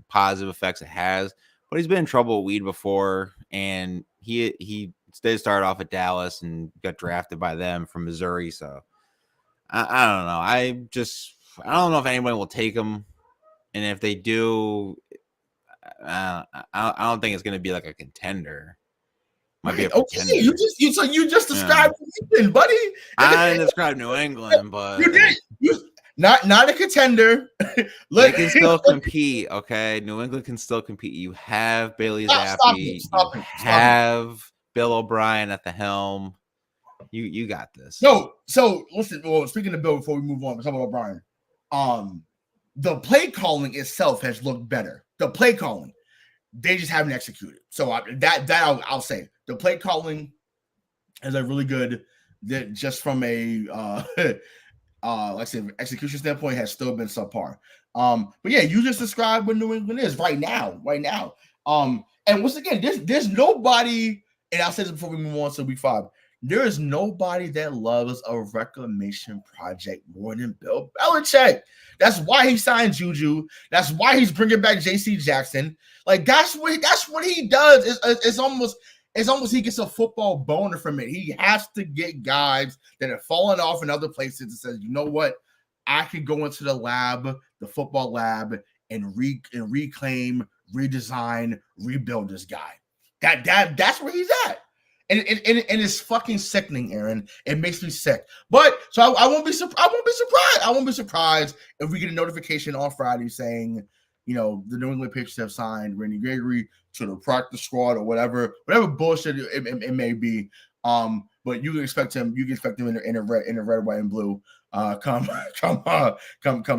positive effects it has. But he's been in trouble with weed before, and he did start off at Dallas and got drafted by them from Missouri. So I don't know. I don't know if anyone will take him. And if they do, I don't think it's going to be like a contender. Might be a pretender. Okay, you just described New England, buddy. I didn't describe New England, but you did. not a contender. They can still compete, okay? New England can still compete. You have Bailey Zappi. Stop You it. have Bill O'Brien at the helm. You got this. No, so listen. Well, speaking of Bill, before we move on, we're talking about O'Brien. The play calling itself has looked better. The play calling, they just haven't executed. So I'll say the play calling is a really good. That just from a like I said, execution standpoint has still been subpar. But yeah, you just described what New England is right now. And once again, there's nobody, and I'll say this before we move on to week 5. There is nobody that loves a reclamation project more than Bill Belichick. That's why he signed Juju. That's why he's bringing back J.C. Jackson. Like that's what he does. It's almost he gets a football boner from it. He has to get guys that have fallen off in other places and says, you know what, I can go into the football lab, and reclaim, redesign, rebuild this guy. That's where he's at. And it's fucking sickening, Aaron. It makes me sick. But so I won't be surprised. I won't be surprised if we get a notification on Friday saying, you know, the New England Patriots have signed Randy Gregory to the practice squad or whatever bullshit it may be. But you can expect him. You can expect him in a red, white, and blue. Come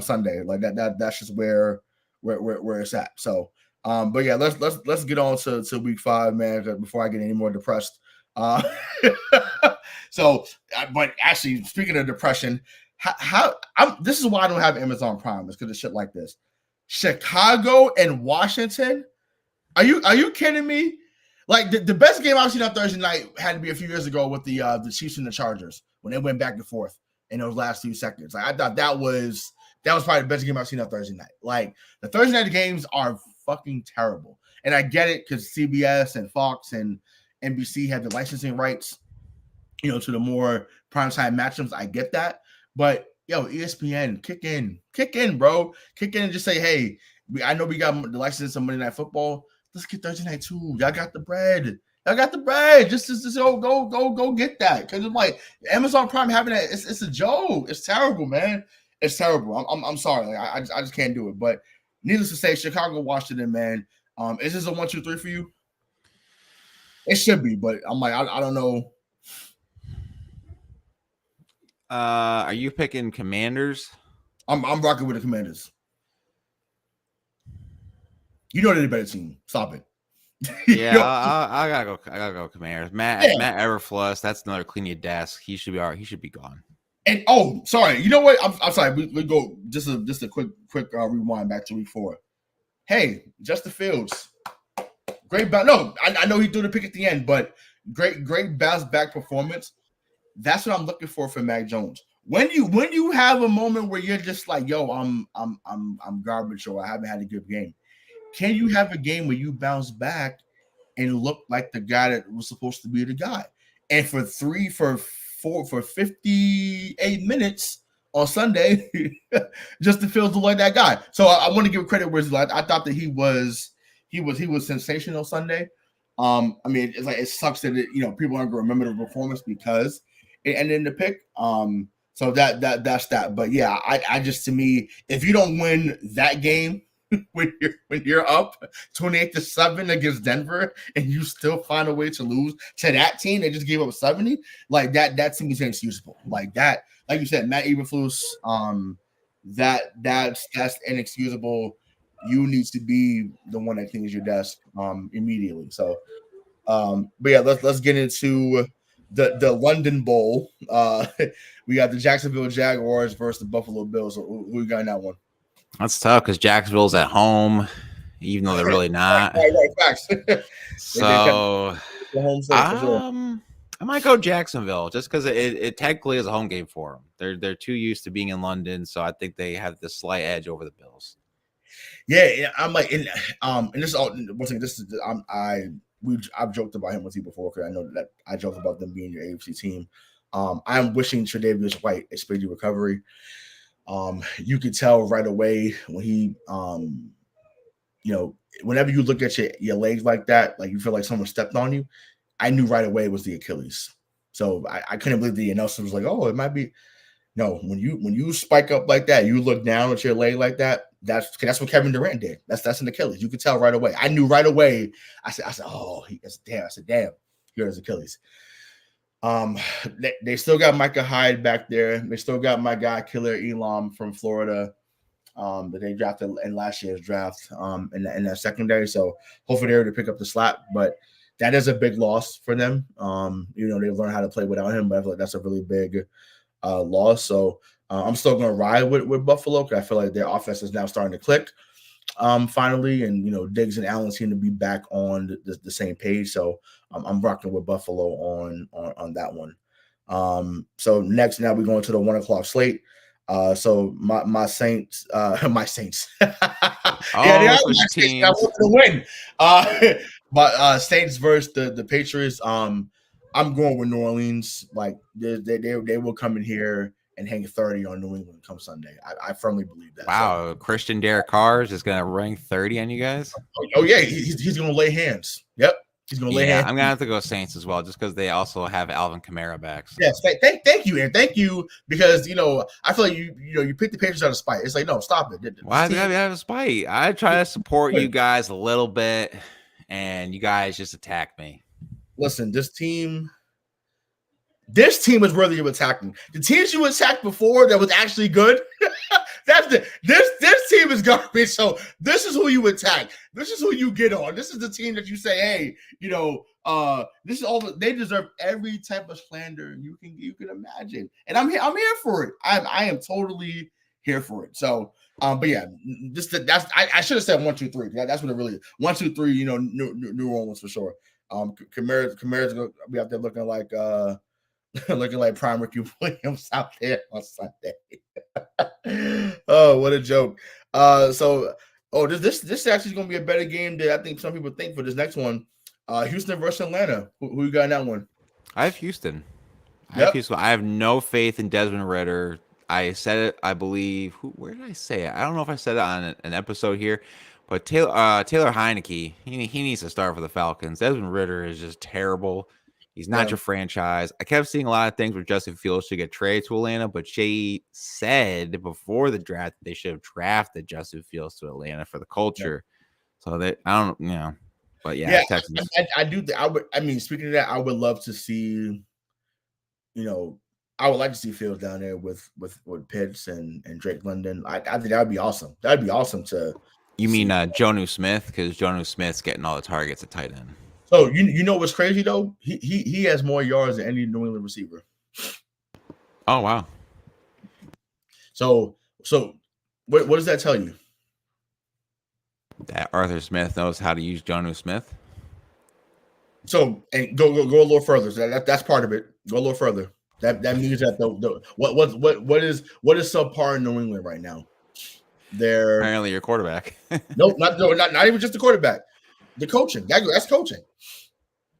Sunday. Like that's just where it's at. So, but yeah, let's get on to week 5, man. Before I get any more depressed. So, but actually, speaking of depression, this is why I don't have Amazon Prime. It's because of shit like this. Chicago and Washington. Are you kidding me? Like the best game I've seen on Thursday night had to be a few years ago with the Chiefs and the Chargers when they went back and forth in those last few seconds. Like I thought that was probably the best game I've seen on Thursday night. Like the Thursday night games are fucking terrible, and I get it because CBS and Fox and NBC have the licensing rights, you know, to the more primetime matchups. I get that, but yo, ESPN, kick in, bro, kick in and just say, hey, I know we got the license on Monday Night Football. Let's get Thursday night too. Y'all got the bread. Just go get that. Because it's like Amazon Prime having that. It's a joke. It's terrible, man. It's terrible. I'm sorry. Like, I just can't do it. But needless to say, Chicago, Washington, man. Is this a 1, 2, 3 for you? It should be, but I'm like, I don't know. Are you picking Commanders? I'm rocking with the Commanders. You know they're the better team. Stop it. Yeah, I gotta go Commanders. Matt Everfluss, that's another clean your desk. He should be all right. He should be gone. And sorry. You know what? I'm sorry. We go just a quick rewind back to week 4. Hey, Justin Fields, great bounce. No, I know he threw the pick at the end, but great bounce back performance. That's what I'm looking for Mac Jones. When you have a moment where you're just like, yo, I'm garbage, or I haven't had a good game. Can you have a game where you bounce back and look like the guy that was supposed to be the guy? And for 58 minutes on Sunday, Justin Fields looked like that guy. So I want to give credit where I thought that he was sensational Sunday. I mean, it's like it sucks that people aren't going to remember the performance because it ended in the pick. So that's that. But yeah, I just, to me, if you don't win that game when you're up 28-7 against Denver and you still find a way to lose to that team that just gave up 70, like that to me is inexcusable. Like that, like you said, Matt Eberflus, that's inexcusable. You need to be the one that cleans your desk immediately. So but yeah, let's get into the London Bowl. We got the Jacksonville Jaguars versus the Buffalo Bills. So who we got in that one? That's tough because Jacksonville's at home, even though they're really not. Right, facts. So I might go Jacksonville just because it technically is a home game for them. They're too used to being in London, so I think they have the slight edge over the Bills. Yeah, I'm like, and this is all. One thing, this is I've joked about him with you before because I know that I joke about them being your AFC team. I'm wishing Tre'Davious White a speedy recovery. You could tell right away when he, whenever you look at your legs like that, like you feel like someone stepped on you, I knew right away it was the Achilles. So I couldn't believe the announcer was like, oh, it might be. No, when you spike up like that, you look down at your leg like that. That's what Kevin Durant did. That's an Achilles. You could tell right away. I knew right away. I said, oh, damn. I said, damn, here's Achilles. They still got Micah Hyde back there. They still got my guy Killer Elam from Florida. That they drafted in last year's draft. In that secondary. So hopefully they're able to pick up the slack. But that is a big loss for them. They've learned how to play without him, but I feel like that's a really big loss. So I'm still going to ride with Buffalo because I feel like their offense is now starting to click finally. And, Diggs and Allen seem to be back on the same page. So I'm rocking with Buffalo on that one. So next, now we're going to the 1 o'clock slate. So my Saints, my Saints. Yeah, they are my Saints. I want to win. But Saints versus the Patriots. I'm going with New Orleans. Like they will come in here and hang 30 on New England come Sunday. I firmly believe that. Wow, so. Christian Derek Carr is just gonna rank 30 on you guys. Oh yeah, he's gonna lay hands. Yep. He's gonna lay hands. I'm gonna have to go Saints as well, just because they also have Alvin Kamara back. So. Yes, thank you, and thank you because I feel like you pick the Patriots out of spite. It's like no, stop it. Why do I have a spite? I try to support you guys a little bit, and you guys just attack me. Listen, this team is worthy of attacking. The teams you attacked before that was actually good. This team is garbage. So this is who you attack. This is who you get on. This is the team that you say, hey, this is all they deserve every type of slander you can imagine. And I'm here for it. I am totally here for it. So but yeah, I should have said 1, 2, 3. That's what it really is. 1, 2, 3, New Orleans for sure. Kamara's gonna be out there looking like prime Ricky Williams out there on Sunday. Oh, what a joke. This is actually going to be a better game than I think some people think for this next one. Houston versus Atlanta. Who you got in that one? I have Houston. I have no faith in Desmond Ridder. I said it, I believe. Where did I say it? I don't know if I said it on an episode here, but Taylor Heineke, he needs to start for the Falcons. Desmond Ridder is just terrible. He's not your franchise. I kept seeing a lot of things where Justin Fields should get traded to Atlanta, but Shea said before the draft they should have drafted Justin Fields to Atlanta for the culture. Yeah. So I don't, but yeah, Texans. I do. Speaking of that, I would love to see, I would like to see Fields down there with Pitts and Drake London. I think that would be awesome. That would be awesome to. You mean Jonnu Smith? Because Jonnu Smith's getting all the targets at tight end. So you know what's crazy though? He has more yards than any New England receiver. Oh wow! So what does that tell you? That Arthur Smith knows how to use Jonnu Smith. So and go a little further. So that's part of it. Go a little further. That means that what is subpar in New England right now? They're apparently your quarterback. Nope, not even just the quarterback. The coaching. That's coaching.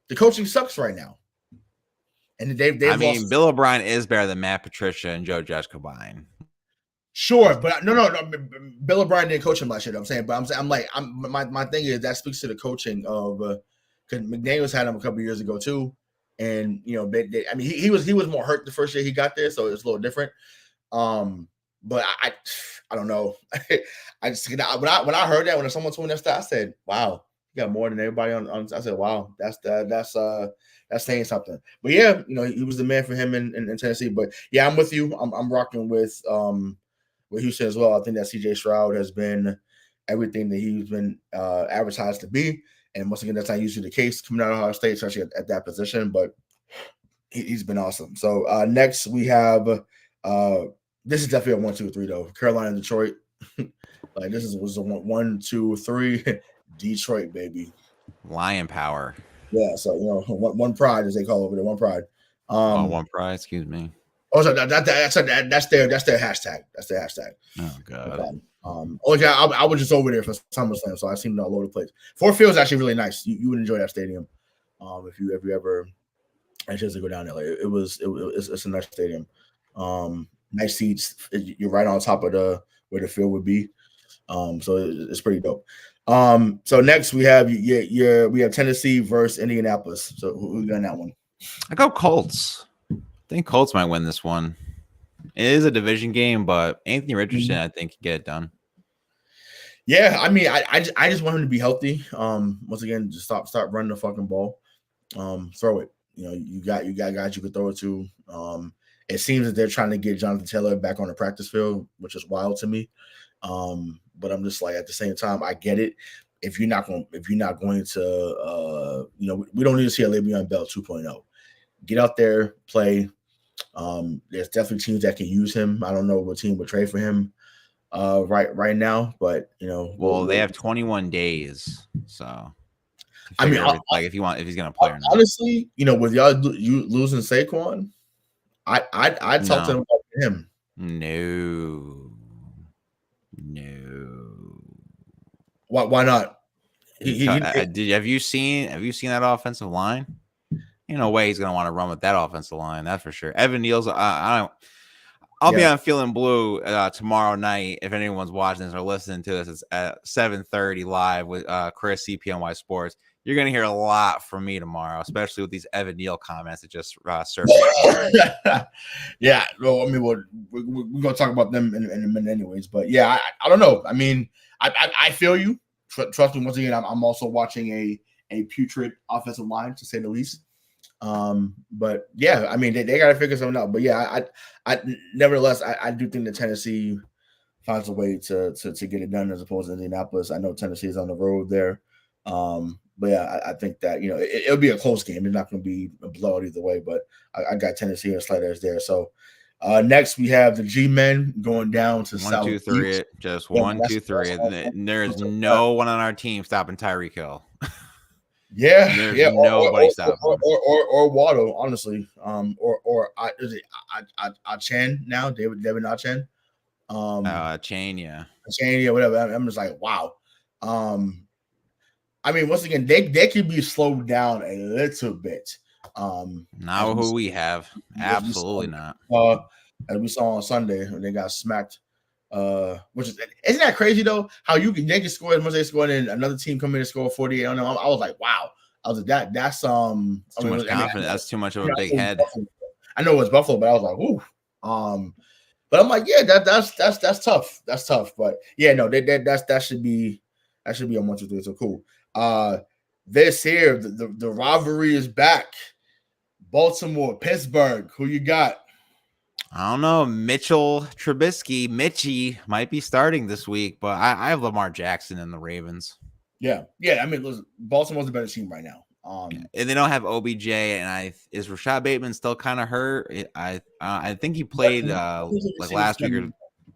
The coaching sucks right now. And they've lost. Bill O'Brien is better than Matt Patricia and Joe Judge combined. Sure, but no. Bill O'Brien didn't coach him last year. I'm saying, but my thing is that speaks to the coaching of because McDaniels had him a couple years ago too, and he was more hurt the first year he got there, so it's a little different. But I don't know. I just when I heard that when someone told me that stuff, I said, "Wow, you got more than everybody on." I said, "Wow, that's saying something." But yeah, he was the man for him in Tennessee. But yeah, I'm with you. I'm rocking with Houston as well. I think that CJ Stroud has been everything that he's been advertised to be. And once again, that's not usually the case coming out of Ohio State, especially at that position. But he's been awesome. So next we have this is definitely a 1, 2, 3 though. Carolina and Detroit. Like this was a 1, 2, 3. Detroit, baby. Lion power. Yeah, so one pride as they call over there. One pride. One pride. Excuse me. Also, that's their hashtag. That's their hashtag. Oh god. I was just over there for SummerSlam, so I seen it all over the place. Ford Field's actually really nice. You would enjoy that stadium, if you ever had a chance to go down there. Like it's a nice stadium. Nice seats. You're right on top of where the field would be. So it's pretty dope. So next we have we have Tennessee versus Indianapolis. So who got in that one? I go Colts. I think Colts might win this one. It is a division game, but Anthony Richardson, I think, can get it done. Yeah, I mean, I just want him to be healthy. Once again, just stop running the fucking ball. Throw it. You got guys you could throw it to. It seems that they're trying to get Jonathan Taylor back on the practice field, which is wild to me. But I'm just like, at the same time, I get it. If you're not going to, we don't need to see a Le'Veon Bell 2.0. Get out there, play. There's definitely teams that can use him. I don't know what team would trade for him right now, but they have 21 days, so I mean, if he's gonna play or not. Honestly, with you losing Saquon, I'd talk to him about him. No. Why not? Have you seen that offensive line? Ain't no way he's gonna want to run with that offensive line. That's for sure. Evan Neal's. I'll be on Feeling Blue tomorrow night. If anyone's watching this or listening to this, it's at 7:30 live with Chris CPNY Sports. You're gonna hear a lot from me tomorrow, especially with these Evan Neal comments that just surfaced. Yeah, well, I mean, we're gonna talk about them in a minute, anyways. But yeah, I don't know. I mean, I feel you. Trust me. Once again, I'm also watching a putrid offensive line, to say the least. But yeah, I mean, they got to figure something out. But yeah, I nevertheless, I do think that Tennessee finds a way to get it done as opposed to Indianapolis. I know Tennessee is on the road there. But yeah, I think that it'll be a close game. It's not going to be a blowout either way. But I got Tennessee and a slight edge there. So next we have the G-men going down to 1, 2, 3. Just 1, 2, 3. There's no one on our team stopping Tyreek Hill. Yeah, there's nobody stopping or Waddle, honestly. Is it Chan now? David Chan. Chain, yeah. Chain, yeah, whatever. I'm just like, wow. I mean, once again, they could be slowed down a little bit. Not who we have. Absolutely not. As we saw on Sunday when they got smacked. Which isn't that crazy though? How they can score as much as they scored, and another team come in and score 48 on them. I was like, wow. I was like, that's too much confidence. That's too much of a big head. I know it's Buffalo, but I was like, ooh. But I'm like, yeah, that's tough. That's tough. But yeah, no, that should be a 1, 2, 3. So cool. This here, the rivalry is back. Baltimore, Pittsburgh. Who you got? I don't know. Mitchell Trubisky, Mitchie might be starting this week, but I have Lamar Jackson and the Ravens. Yeah. I mean, listen, Baltimore's the better team right now. And they don't have OBJ, and is Rashad Bateman still kind of hurt? I think he played like last week or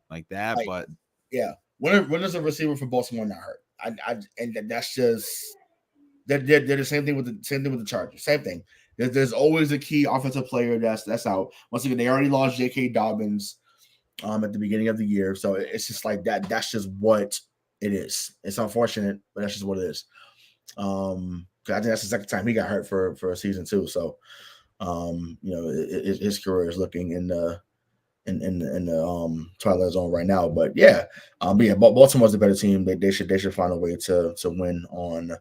like that, but yeah. When is a receiver for Baltimore not hurt? And that's just they're the same thing with the Chargers. Same thing. There's always a key offensive player that's out. Once again, they already lost J.K. Dobbins at the beginning of the year, so it's just like that. That's just what it is. It's unfortunate, but that's just what it is. I think that's the second time he got hurt for a season too. So, his career is looking in the twilight zone right now. But yeah, Baltimore's the better team. They should find a way to win on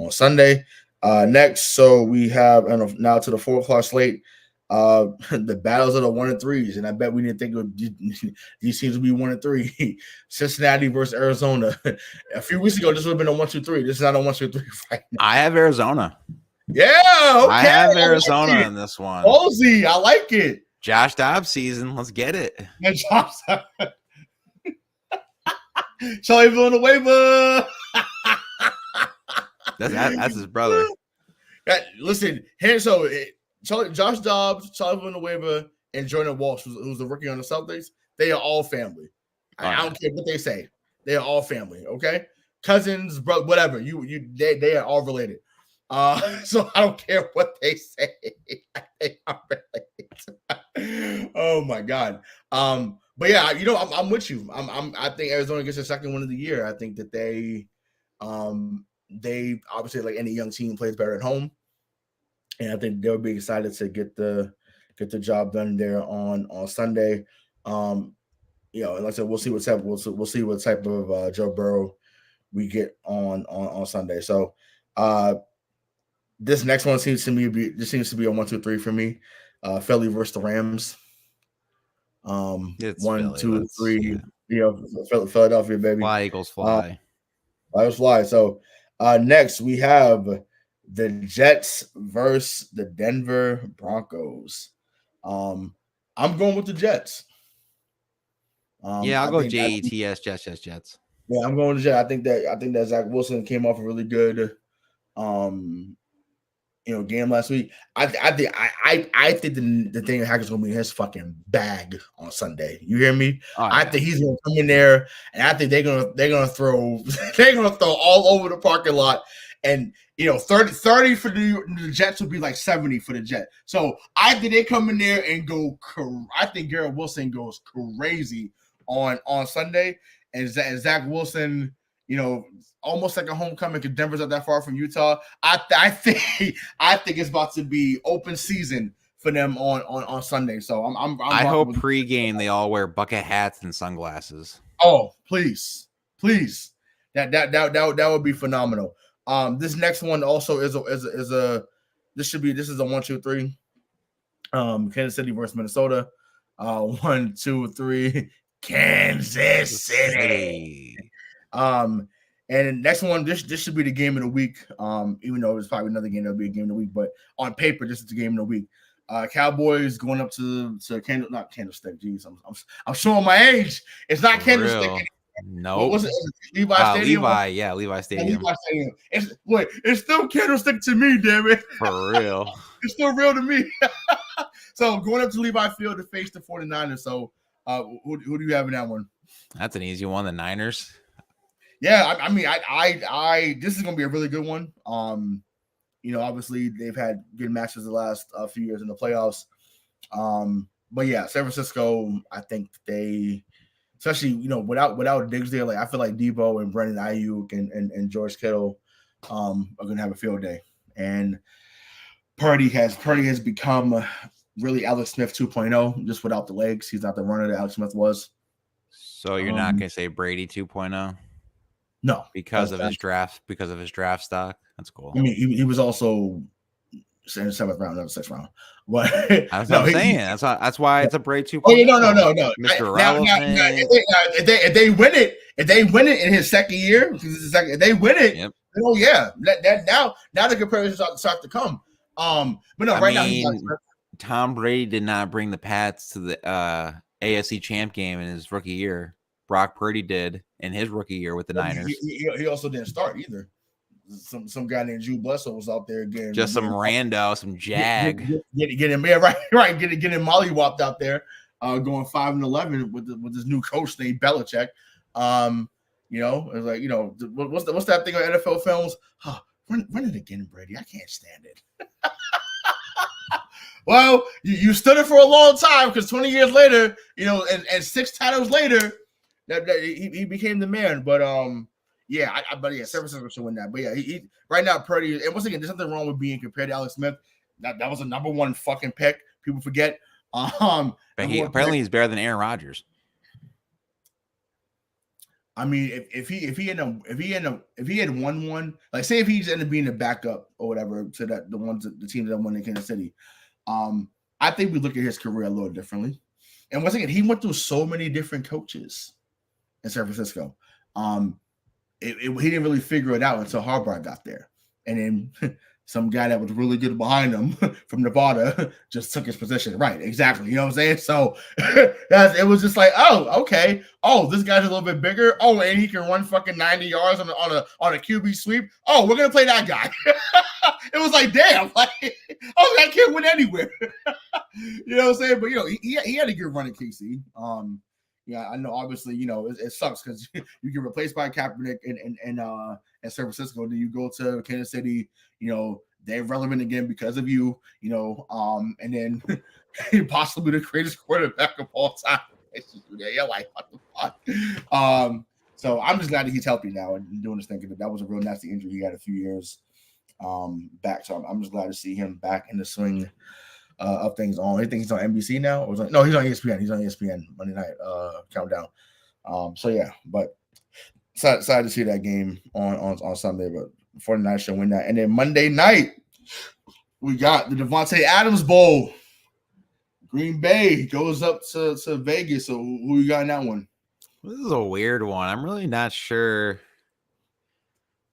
Sunday. Next, so we have now to the 4:00 slate. The battles of the 1 and 3s, and I bet we didn't think of these teams would be 1 and 3. Cincinnati versus Arizona. A few weeks ago, this would have been a 1, 2, 3. This is not a 1, 2, 3 fight. I have Arizona. Yeah, okay. I have Arizona in this one. Ballsy, I like it. Josh Dobbs season. Let's get it. Charlie Villanueva. That's his brother. Listen, Josh Dobbs, Charlie Villanueva, and Jordan Walsh, who's the rookie on the Celtics, they are all family. I don't care what they say. They are all family, okay? Cousins, bro, whatever. They are all related. So I don't care what they say. They are related. Oh my God. But yeah, I'm with you. I think Arizona gets their second win of the year. I think that they obviously, like any young team, plays better at home, and I think they'll be excited to get the job done there on Sunday. And like I said, we'll see what type of Joe Burrow we get on Sunday. So this next one seems to be a 1, 2, 3 for me. Philly versus the Rams. It's One, Philly. 2, 3. Philadelphia, baby. Fly, Eagles, fly. Let's fly. So next we have the Jets versus the Denver Broncos. I'm going with the Jets. Yeah, I'll I go think Jets, Jets. Yeah, I'm going to Jets. I think that Zach Wilson came off a really good game last week. I think the thing Hacker's gonna be in his fucking bag on Sunday. You hear me? Oh, I yeah. think he's gonna come in there, and I think they're gonna throw all over the parking lot. And 30 for the Jets would be like 70 for the Jets. So I think they come in there and go. I think Garrett Wilson goes crazy on Sunday, and Zach Wilson, almost like a homecoming because Denver's not that far from Utah. I think it's about to be open season for them on Sunday. So I hope pregame they all wear bucket hats and sunglasses. Oh, please. That would be phenomenal. This next one also is a this is a 1, 2, 3. Kansas City versus Minnesota. 1, 2, 3. Kansas City. And the next one, this should be the game of the week. Even though it's probably another game that'll be a game of the week, but on paper, this is the game of the week. Cowboys going up to not Candlestick. Jeez, I'm showing my age. It's not Candlestick anymore. No, what's it? Levi Stadium. Levi Stadium. Levi Stadium. It's still Candlestick to me, damn it. For real. It's still real to me. So going up to Levi Field to face the 49ers. So who do you have in that one? That's an easy one. The Niners. Yeah, I mean, this is gonna be a really good one. Obviously they've had good matches the last few years in the playoffs. But yeah, San Francisco, I think they, especially without Diggs there, like I feel like Debo and Brandon Ayuk and George Kittle are gonna have a field day. And Purdy has become really Alex Smith 2.0, just without the legs. He's not the runner that Alex Smith was. So you're not gonna say Brady 2.0? No, because of his draft stock. That's cool. I mean, he was also in the 7th round, not the 6th round. But that's what I'm saying. That's why it's a Brady 2.0. Oh yeah, no. Mr. If they win it in his second year, if they win it, yep. Oh yeah, now the comparisons start to come. But no, now Tom Brady did not bring the Pats to the AFC Champ game in his rookie year. Brock Purdy did in his rookie year with the Niners. He also didn't start either. Some guy named Drew Bledsoe was out there again. Just some rando, some jag. Get him, yeah, right. Get him mollywopped out there, going 5-11 with this new coach named Belichick. It's like what's that thing on NFL films? Run it again, Brady. I can't stand it. Well, you stood it for a long time because 20 years later, and 6 titles later, that he became the man. But San Francisco should win that. But yeah, he right now Purdy, and once again, there's nothing wrong with being compared to Alex Smith. That was a number 1 fucking pick. People forget. But apparently he's better than Aaron Rodgers. I mean, if he had won one, like say if he's ended up being a backup or whatever to the teams that won in Kansas City, I think we look at his career a little differently. And once again, he went through so many different coaches in San Francisco. He didn't really figure it out until Harbaugh got there, and then some guy that was really good behind him from Nevada just took his position. Right, exactly. You know what I'm saying? So it was just like, oh, okay. Oh, this guy's a little bit bigger. Oh, and he can run fucking 90 yards on a QB sweep. Oh, we're gonna play that guy. It was like, damn, like, oh, that can't win anywhere. You know what I'm saying? But he had a good run at KC. Yeah, I know. Obviously, it sucks because you get replaced by Kaepernick in San Francisco. Then you go to Kansas City. They're relevant again because of you. And then possibly the greatest quarterback of all time. You're like, what the fuck? So I'm just glad that he's healthy now and doing this thing. That was a real nasty injury he had a few years back. So I'm just glad to see him back in the swing of things on. I think he's on NBC now. No, he's on ESPN. He's on ESPN Monday night countdown. So yeah, but excited to see that game on Sunday. But 49ers should win that. And then Monday night, we got the Devontae Adams Bowl. Green Bay goes up to Vegas. So who you got in that one? This is a weird one. I'm really not sure.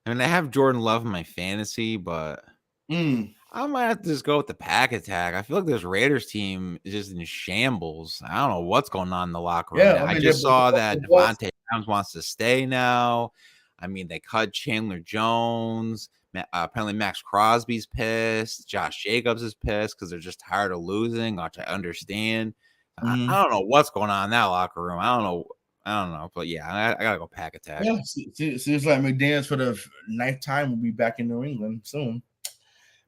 I mean, I have Jordan Love in my fantasy, but I might have to just go with the Pack Attack. I feel like this Raiders team is just in shambles. I don't know what's going on in the locker room Yeah, now. I I mean, just saw that the boys. Devontae Adams wants to stay now. I mean, they cut Chandler Jones. Apparently, Max Crosby's pissed. Josh Jacobs is pissed because they're just tired of losing, which I understand. I don't know what's going on in that locker room. I don't know. But yeah, I gotta go Pack Attack. Yeah, seems like McDaniels for the 9th time will be back in New England soon.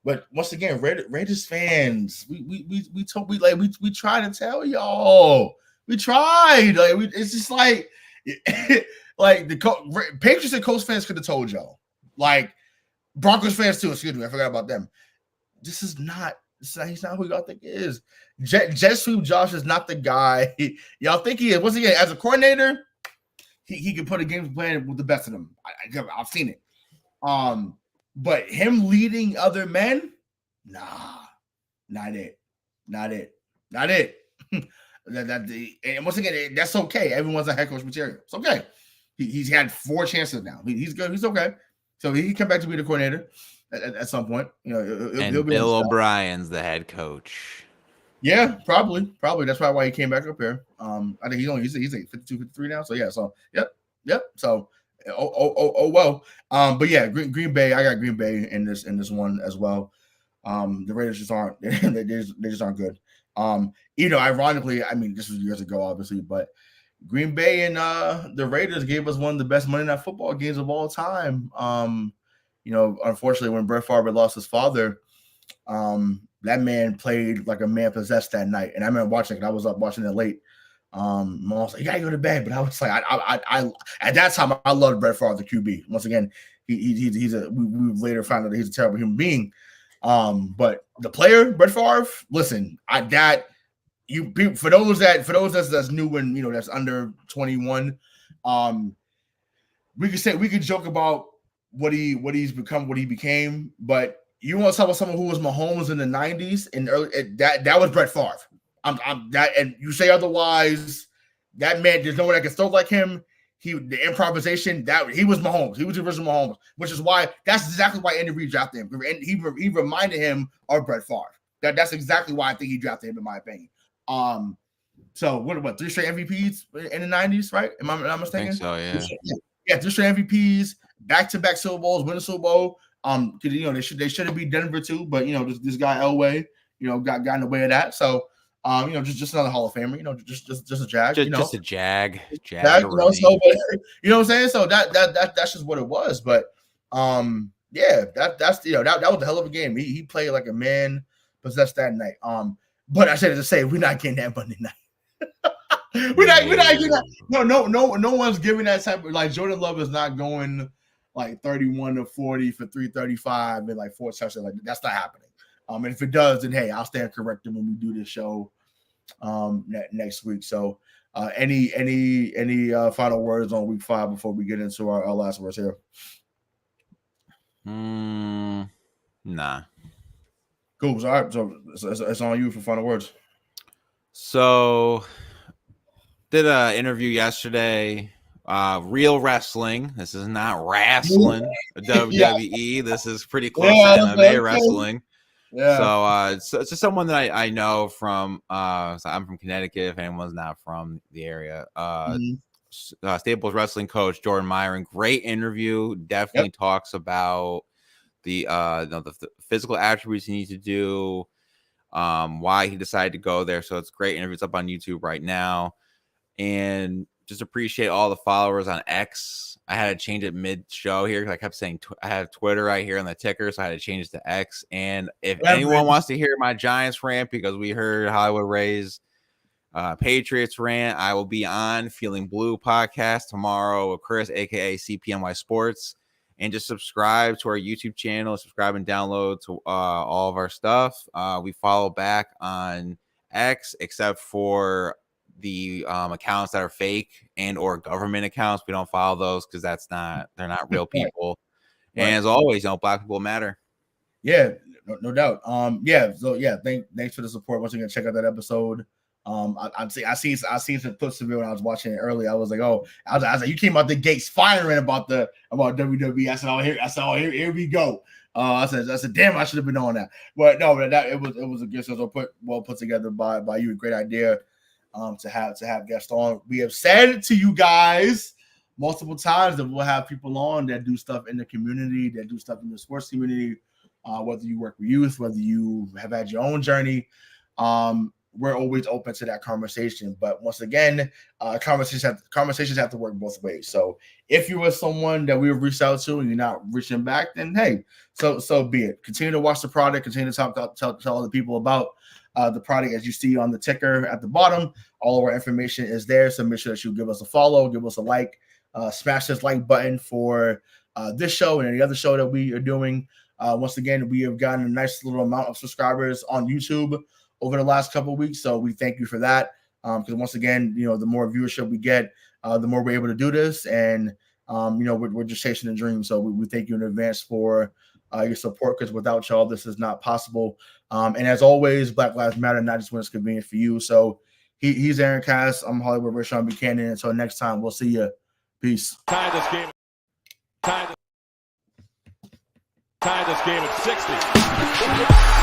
But once again, Raiders fans, we try to tell y'all. We tried. It's just like like the Patriots and Colts fans could have told y'all. Like Broncos fans too. Excuse me, I forgot about them. He's not who y'all think he is. Jet Sweep Josh is not the guy y'all think he is. Once again, as a coordinator, he can put a game plan with the best of them. I've seen it. But him leading other men, nah, not it. And once again, that's okay. Everyone's a head coach material. It's okay. He's had 4 chances now. He's good. He's okay. So he can come back to be the coordinator at some point. You know, he'll be Bill O'Brien's the head coach. Yeah, probably. That's probably why he came back up here. I think he's like 52, 53 now. So yeah. So yep. So well. But yeah, Green Bay. I got Green Bay in this one as well. The Raiders just aren't. they just aren't good. Ironically, I mean, this was years ago, obviously, but Green Bay and the Raiders gave us one of the best Monday Night Football games of all time. Unfortunately, when Brett Favre lost his father, that man played like a man possessed that night. And I remember watching it. I was up watching it late. Mom was like, "You gotta go to bed," but I was like, I at that time I loved Brett Favre, the QB. Once again, we later found out that he's a terrible human being. But the player, Brett Favre, listen, for those that's new and that's under 21, we could joke about what he's become, what he became, but you want to talk about someone who was Mahomes in the 90s and early, that was Brett Favre. I'm that, and you say otherwise, that man, there's no one that can throw like him. The improvisation, that he was Mahomes. He was the original Mahomes, which is why that's exactly why Andy Reid drafted him. And he reminded him of Brett Favre. That's exactly why I think he drafted him, in my opinion. So what 3 straight MVPs in the 90s, right? Am I mistaken? I think so, yeah. Yeah, 3 straight MVPs, back-to-back Super Bowls, win a Super Bowl. They shouldn't be Denver too, but this guy Elway, got in the way of that. So just another Hall of Famer, just a Jag, just a Jag, so, but, you know what I'm saying? So that's just what it was. But yeah, that was a hell of a game. He played like a man possessed that night. But I said to say we're not getting that Monday night. we're not getting that. No one's giving that type of, like, Jordan Love is not going like 31-40 for 335 and like 4 touchdowns. Like, that's not happening. And if it does, then hey, I'll stand corrected when we do this show next week. So any final words on week 5 before we get into our last words here? Nah. Cool. All right. So it's on you for final words. So did an interview yesterday. Real wrestling. This is not wrestling. WWE. This is pretty close to MMA wrestling. Yeah. So it's just someone that I know from. So I'm from Connecticut. If anyone's not from the area, Staples wrestling coach Jordan Myron. Great interview. Definitely talks about the physical attributes he needs to do. Why he decided to go there. So it's great interview. It's up on YouTube right now, and just appreciate all the followers on X. I had to change it mid-show here because I kept saying I have Twitter right here on the ticker, so I had to change it to X. And if anyone wants to hear my Giants rant, because we heard Hollywood Rays Patriots rant, I will be on Feeling Blue podcast tomorrow with Chris, aka CPNY Sports. And just subscribe to our YouTube channel, subscribe and download to all of our stuff. We follow back on X, except for the accounts that are fake and or government accounts. We don't follow those because they're not real people. Right. And as always, Black people matter. Yeah, no doubt. Yeah. So yeah, thanks for the support. Once again, check out that episode. I seen some clips of it when I was watching it earlier. I was like, I was like, you came out the gates firing about WWE. Here we go. I said, damn, I should have been on that. But no, it was a good show. Well put together by you. A great idea. To have guests on. We have said to you guys multiple times that we'll have people on that do stuff in the community, that do stuff in the sports community. Whether you work with youth, whether you have had your own journey, we're always open to that conversation. But once again, conversations have to work both ways. So if you were someone that we have reached out to and you're not reaching back, then hey, so be it. Continue to watch the product. Continue to tell other people about the product. As you see on the ticker at the bottom, all of our information is there. So make sure that you give us a follow, give us a like, smash this like button for this show and any other show that we are doing. Once again, we have gotten a nice little amount of subscribers on YouTube over the last couple of weeks. So we thank you for that. Because once again, the more viewership we get, the more we're able to do this. And, we're just chasing a dream. So we thank you in advance for your support, because without y'all, this is not possible. And as always, Black Lives Matter, not just when it's convenient for you. So he's Aaron Cass. I'm Hollywood Rashawn Buchanan. Until next time, we'll see you. Peace. Tie this game. Tie this game at 60.